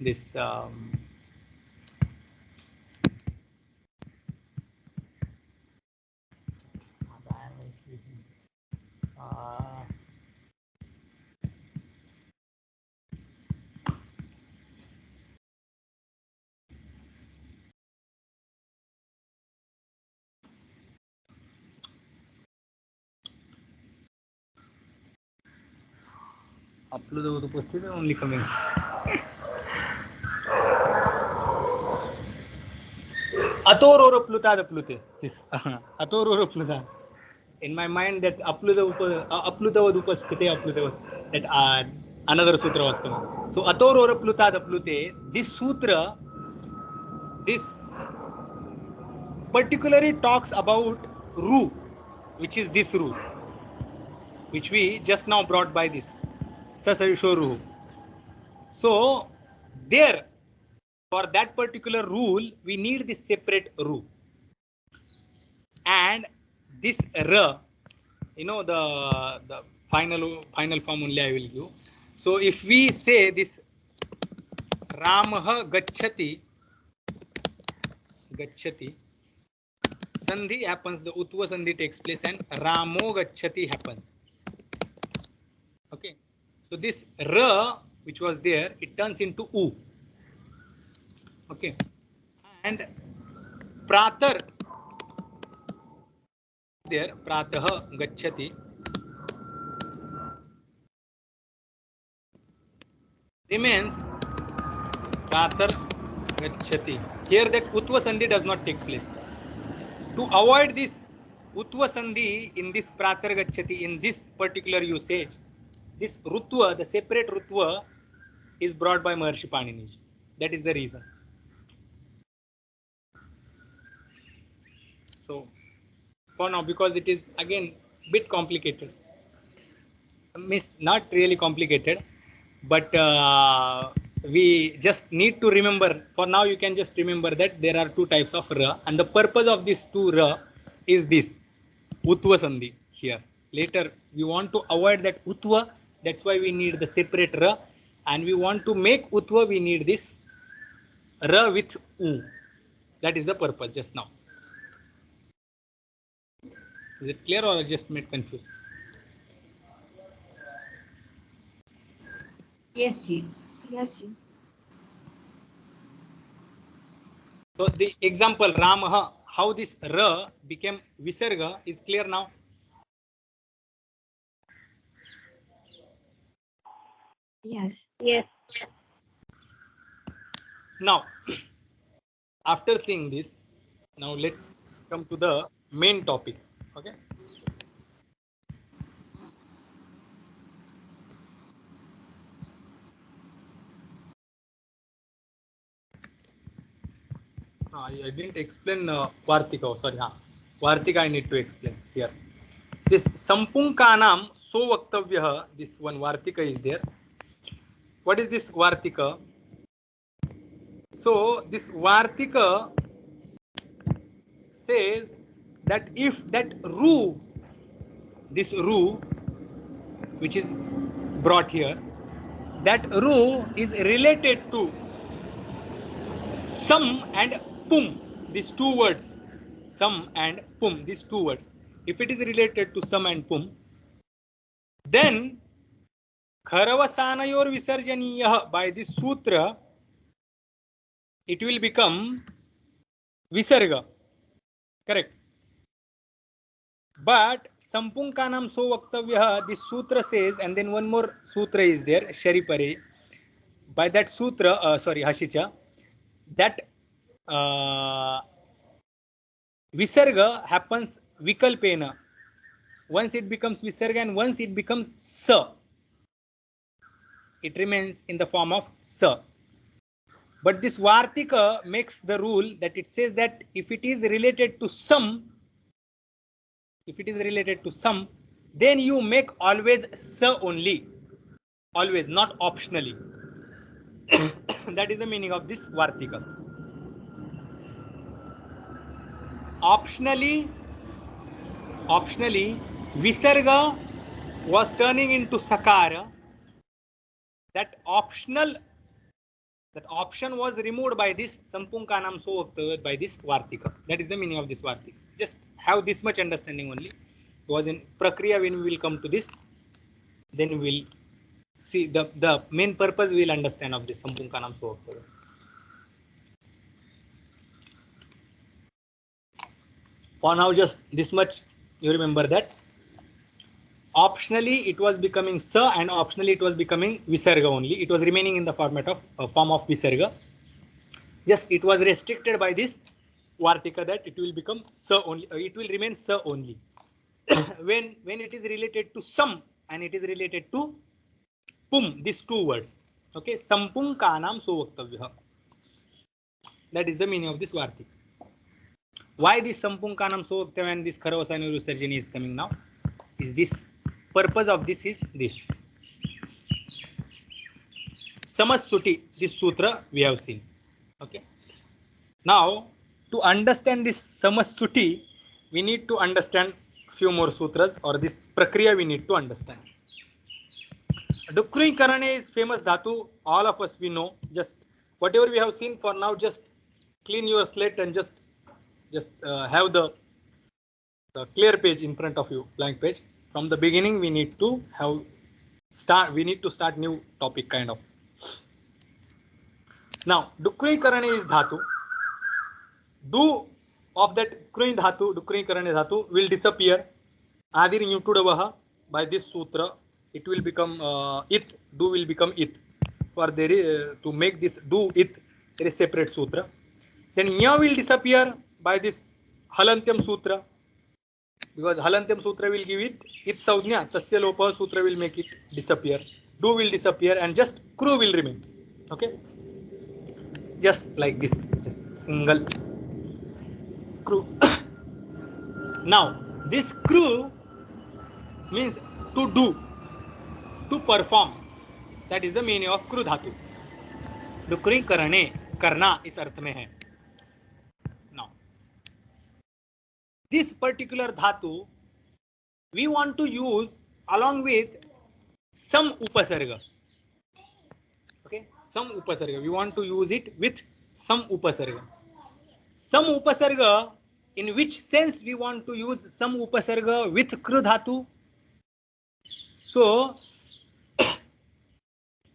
This. Upload the post only coming. Atororo pluta the plute. This Atororo pluta. In my mind, that apluta upastite apluta, that another sutra was coming. So Atororo pluta the plute. This sutra, this particularly talks about ru, which is this ru, which we just now brought by this sasarishoru. So there, for that particular rule, we need this separate ru, and this ra, the final form only I will give. So if we say this Ramah gachati, Sandhi happens, the Utva Sandhi takes place, and Ramo gachati happens. Okay, so this ra, which was there, it turns into u. Okay, and pratar, there pratah gachati remains pratar gachati. Here that Utva Sandhi does not take place. To avoid this Utva Sandhi in this pratar gachati, in this particular usage, this Rutva, the separate Rutva, is brought by Maharshi Paniniji. That is the reason. So for now, because it is again bit complicated, not really complicated, but we just need to remember. For now, you can just remember that there are two types of ra, and the purpose of these two ra is this Utva Sandhi here. Later, we want to avoid that Utva. That's why we need the separate ra, and we want to make Utva. We need this ra with u. That is the purpose just now. Is it clear, or I just made confused? Yes, ji. Yes. So the example Ramah, how this ra became visarga is clear now. Yes. Yes. Now, after seeing this, now let's come to the main topic. Okay. I didn't explain Vartika. Oh, sorry, Vartika I need to explain here. this sampunkanam so vaktavya, this one vartika is there. What is this vartika? So this vartika says that if that ru, this ru which is brought here, that ru is related to sam and pum, these two words, sam and pum, these two words, if it is related to sam and pum, then खरवसानयोर विसर्जनीयः, by this sutra it will become visarga, correct? But sampunkanam so vaktavya, this sutra says, and then one more sutra is there, sharipare, by that sutra, hashicha, that visarga happens vikalpena, once it becomes visarga and once it becomes sa, it remains in the form of sa. But this vartika makes the rule that it says that if it is related to some, then you make always sa only, always, not optionally. That is the meaning of this vartika. Optionally, visarga was turning into sakara. That option was removed by this sampunkanam so vaktavya, by this vartika. That is the meaning of this vartika. Just have this much understanding only. Because in prakriya, when we will come to this, then we will see the main purpose we will understand of this sampunkanam so vaktavya. For now, just this much you remember, that optionally it was becoming sa and optionally it was becoming visarga only. It was remaining in the form of visarga. Just it was restricted by this vartika that it will become sa only. It will remain sa only. when it is related to sam and it is related to pum, these two words. Okay, sampunkanam so vaktavya. That is the meaning of this vartika. Why this sampunkanam so vaktavya and this kharavasana visarjani is coming now? Is this purpose of this is this. Samasuti, this sutra we have seen. Okay. Now, to understand this samasuti, we need to understand few more sutras, or this prakriya we need to understand. Dukri karane is famous dhatu. All of us we know. Just whatever we have seen for now, just clean your slate and just have the clear page in front of you, blank page. From the beginning, we need to start new topic kind of. Now, dukri karane is dhatu. Do of that kri dhatu, dukri karane dhatu will disappear. Adir nyutudavaha, by this sutra, it will become it. Do will become it. For there is, to make this do it, there is separate sutra. Then nya will disappear by this halantyam sutra. Because halantyam sutra will give it saudhnya, tasya lopa sutra will make it disappear. Do will disappear and just kru will remain. Okay, just like this, just single kru. Now this kru means to do, to perform. That is the meaning of kru dhatu. Dukri karane, karna is arth mein hai. This particular dhatu we want to use along with some upasarga. Okay, some upasarga. We want to use it with some upasarga. Some upasarga, in which sense we want to use some upasarga with kru dhatu? So,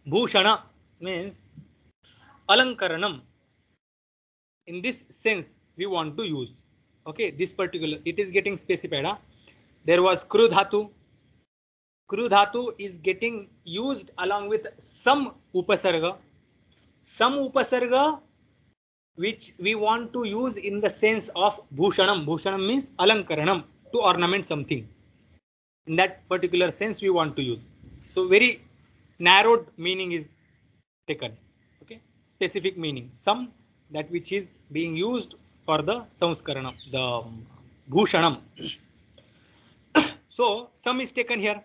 bhushana means alankaranam. In this sense, we want to use. Okay, this particular, it is getting specified. There was kru dhatu. Kru dhatu is getting used along with some upasarga. Some upasarga which we want to use in the sense of bhushanam. Bhushanam means alankaranam, to ornament something. In that particular sense we want to use. So very narrowed meaning is taken. Okay, specific meaning. Some that which is being used for the samskaranam, the bhushanam. So some is taken here,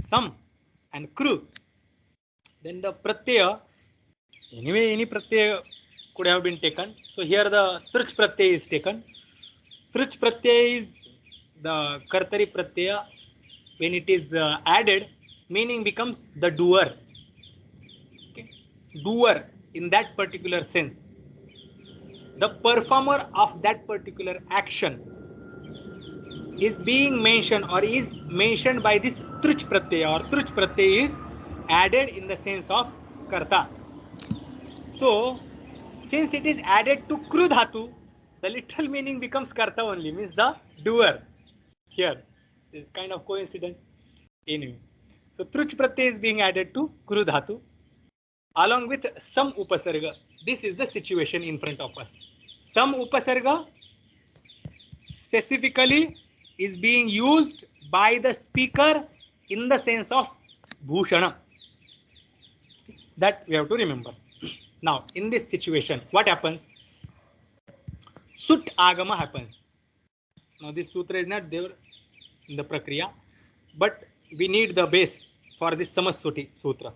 some and kru. Then the pratyaya, anyway any pratyaya could have been taken. So here the truch pratyaya is taken. Truch pratyaya is the kartari pratyaya. When it is added, meaning becomes the doer. Okay? Doer in that particular sense. The performer of that particular action is being mentioned or is mentioned by this truch pratyaya, or truch pratyaya is added in the sense of karta. So since it is added to kru dhatu, the literal meaning becomes karta only, means the doer. Here this is kind of coincidence. Anyway, so truch pratyaya is being added to kru dhatu along with some upasarga. This is the situation in front of us. Some upasarga specifically is being used by the speaker in the sense of bhushana. That we have to remember. Now in this situation, what happens? Sut agama happens. Now this sutra is not there in the prakriya, but we need the base for this samasuti sutra.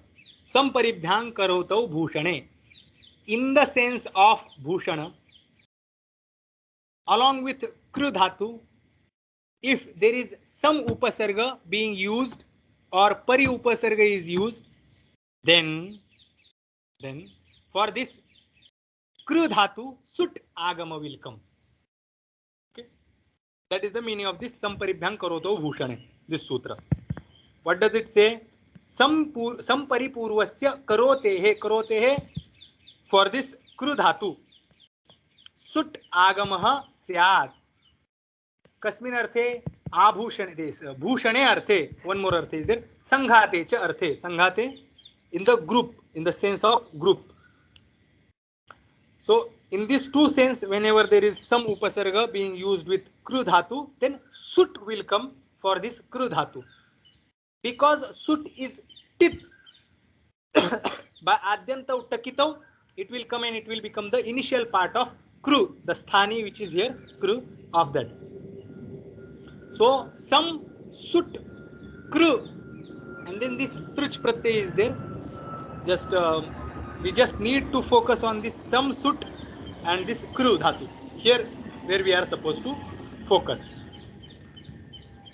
Samparibhyang karotau bhushane, in the sense of bhushana, along with kru dhatu, if there is some upasarga being used or pari upasarga is used, then for this kru dhatu sut agama will come. Okay, that is the meaning of this samparibhyang karoto bhushane, this sutra. What does it say? Samparipurvasya karotehe, for this kru dhatu sut agamah syat. Kasmin arthe? Abhushane, bhushane arthe. One more arthe is there. Sanghate cha arthe. Sanghate in the group, in the sense of group. So in these two sense, whenever there is some upasarga being used with kru dhatu, then sut will come for this kru dhatu. Because sut is tip by adyanta uttakitau, it will come and it will become the initial part of kru, the sthani which is here, kru of that. So some sut kru, and then this truch pratyaya is there. Just we just need to focus on this some sut and this kru dhatu. Here where we are supposed to focus.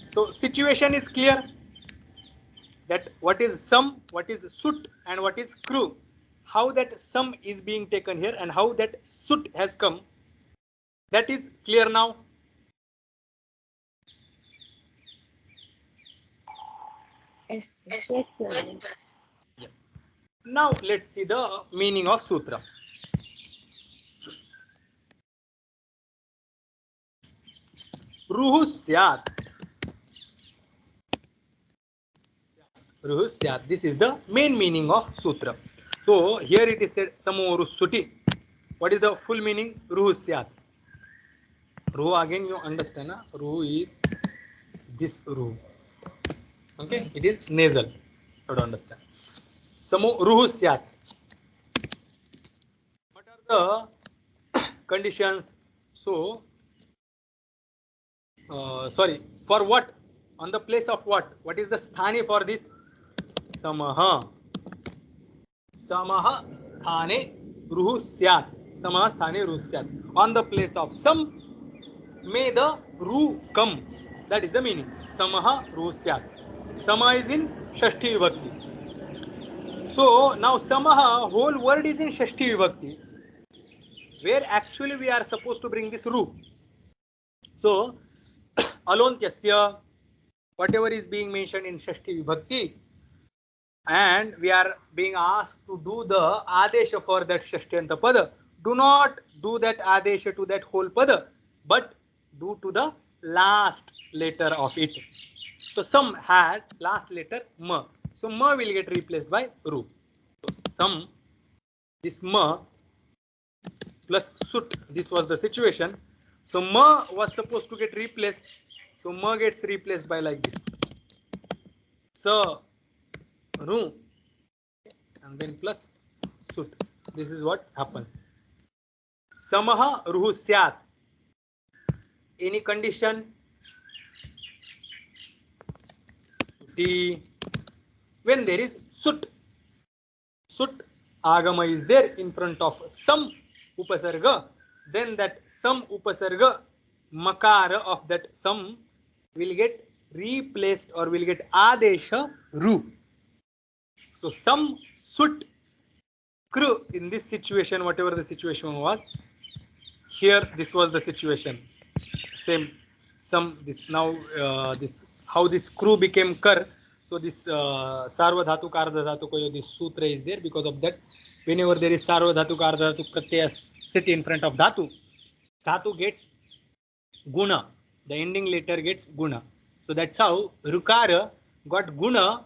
So situation is clear that what is some, what is sut, and what is kru. How that some is being taken here and how that sut has come, that is clear now. Yes. Yes, sir. Yes. Now let's see the meaning of sutra. Ruhu syat. Ruhu syat. This is the main meaning of sutra. So here it is said samorusuti. What is the full meaning? Ruhu syat. Ruhu, again you understand. Ruhu is this ruhu. Okay, it is nasal. You have to understand. Ruhu syat. What are the conditions? So, sorry, for what? On the place of what? What is the sthani for this? Samaha. Samaha sthane ruhu syat. Samaha sthane ruhu syat. On the place of some, may the ru come. That is the meaning. Samaha ruhu syat. Sama is in Shashti Vibhakti. So now Samaha, whole word is in Shashti Vibhakti, where actually we are supposed to bring this ru. So alontyasya, whatever is being mentioned in Shashti Vibhakti, and we are being asked to do the adesha for that Shashtiyanta pada. Do not do that adesha to that whole pada, but do to the last letter of it. So some has last letter ma. So ma will get replaced by ru. So some, this ma plus sut, this was the situation. So ma was supposed to get replaced. So ma gets replaced by like this. Sa, ru, and then plus sut. This is what happens. Samaha ruhu syat. Any condition? T. When there is sut, sut agama is there in front of some upasarga, then that some upasarga makara of that some will get replaced or will get adesha ru. So some sut kru in this situation, whatever the situation was, here this was the situation. Same some this now this how this kru became kar. So this sarvadhatu kardhatu this sutra is there. Because of that, whenever there is sarvadhatu kardhatu pratyaya sit in front of dhatu, dhatu gets guna. The ending letter gets guna. So that's how rukara got guna,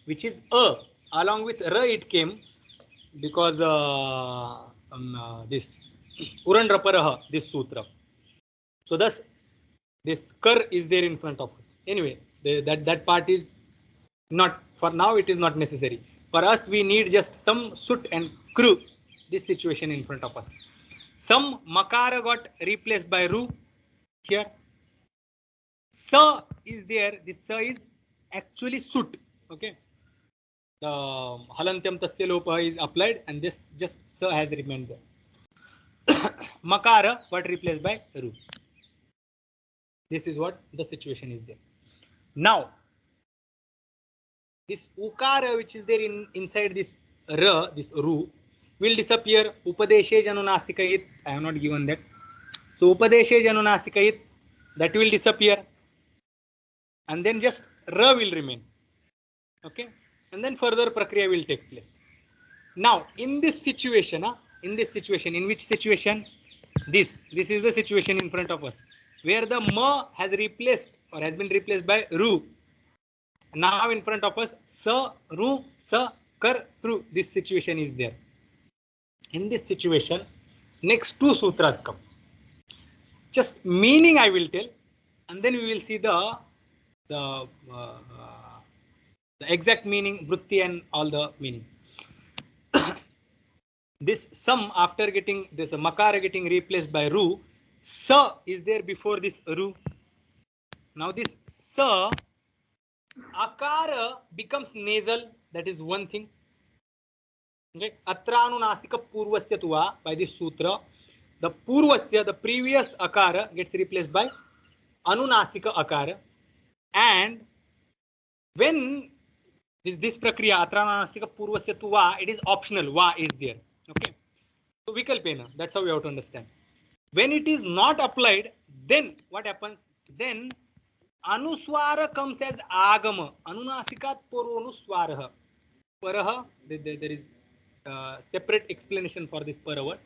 which is a. Along with ra it came because this urandraparaha, this sutra. So thus this kar is there in front of us. Anyway, that part is not, for now it is not necessary. For us we need just some sut and kru, this situation in front of us. Some makara got replaced by ru here. Sa is there, this sa is actually sut. Okay, the halantyam tasya lopa is applied and this just sa has remained there. Makara got replaced by ru. This is what the situation is there. Now this ukara which is there inside this ra, this ru, will disappear. Upadeshe janunasikait, I have not given that. So upadeshe janunasikait, that will disappear, and then just ra will remain. Okay, and then further prakriya will take place. Now in this situation, in which situation? This is the situation in front of us, where the ma has replaced or has been replaced by ru. Now in front of us, sa, ru, sa, kar, tru. This situation is there. In this situation, next two sutras come. Just meaning I will tell, and then we will see the exact meaning, vritti and all the meanings. This some, after getting this makara getting replaced by ru, sa is there before this ru. Now this sa, akara becomes nasal. That is one thing. Okay, atranunasika purvasya tuva, by this sutra, the purvasya, the previous akara, gets replaced by anunasika akara, and when this prakriya atranunasika purvasya tuva, it is optional. Va is there. Okay, so vikalpena, that's how we have to understand. When it is not applied, then what happens? Then anuswara comes as agama. Anunasikat paronuswaraha. Paraha, there is separate explanation for this para word.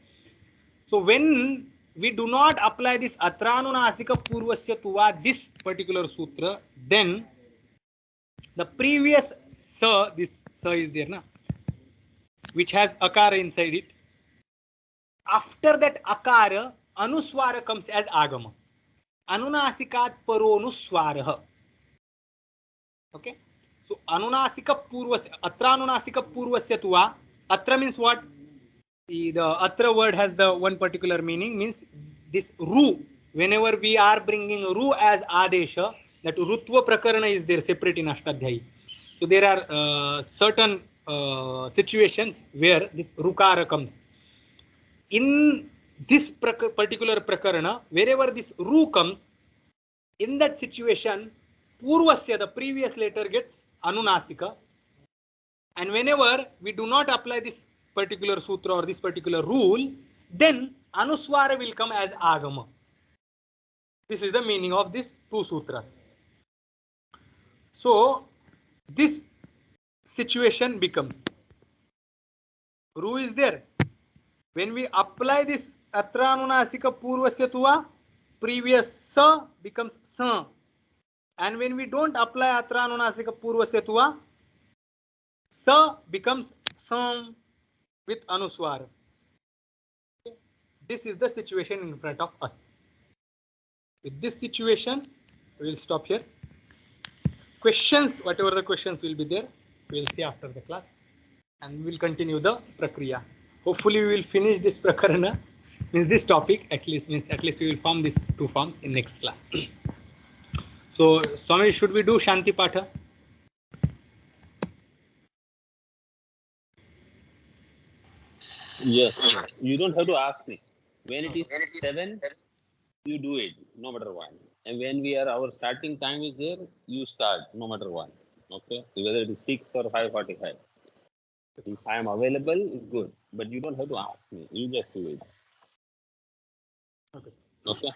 So when we do not apply this atranunasika purvasya tuva, this particular sutra, then the previous sa, this sa is there, na, which has akara inside it. After that akara, anuswara comes as agama. Anunasikat paronuswaraha. Okay, so anunasika purvasya, atranunasika purvasya tuva. Atra means what? The atra word has the one particular meaning, means this ru. Whenever we are bringing ru as adesha, that rutva prakarana is there separate in Ashtadhyayi. So there are certain situations where this rukara comes. In this particular prakarana, wherever this ru comes, in that situation, purvasya, the previous letter, gets anunasika. And whenever we do not apply this particular sutra or this particular rule, then anuswara will come as agama. This is the meaning of these two sutras. So this situation becomes, ru is there. When we apply this atranunasika purvasya tuva, previous sa becomes sa. And when we don't apply atranunasika purvasya tuva, sa becomes sam with anuswara. Okay. This is the situation in front of us. With this situation, we will stop here. Questions, whatever the questions will be there, we will see after the class, and we will continue the prakriya. Hopefully, we will finish this prakarana, means this topic at least, we will form these two forms in next class. So, Swami, should we do Shanti Patha? Yes, yes. You don't have to ask me. When it is 7, you do it, no matter what. And when our starting time is there, you start, no matter what. Okay? Whether it is 6 or 5:45. If I am available, it's good. But you don't have to ask me. You just do it. Okay, sir. Okay?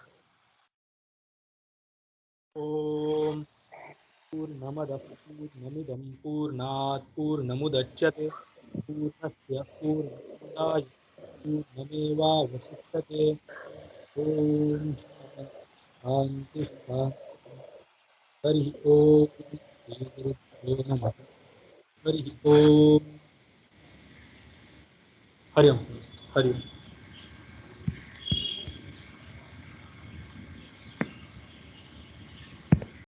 Om Purnamada Purnamidam Purnat Purnamudachyate Purnasya Purnamudaya Purnameva Vasishyate. Om Shanti Shanti. Hari Om Shri Gurubhyo Namah. Hari Om. Hari Om. Hari Om.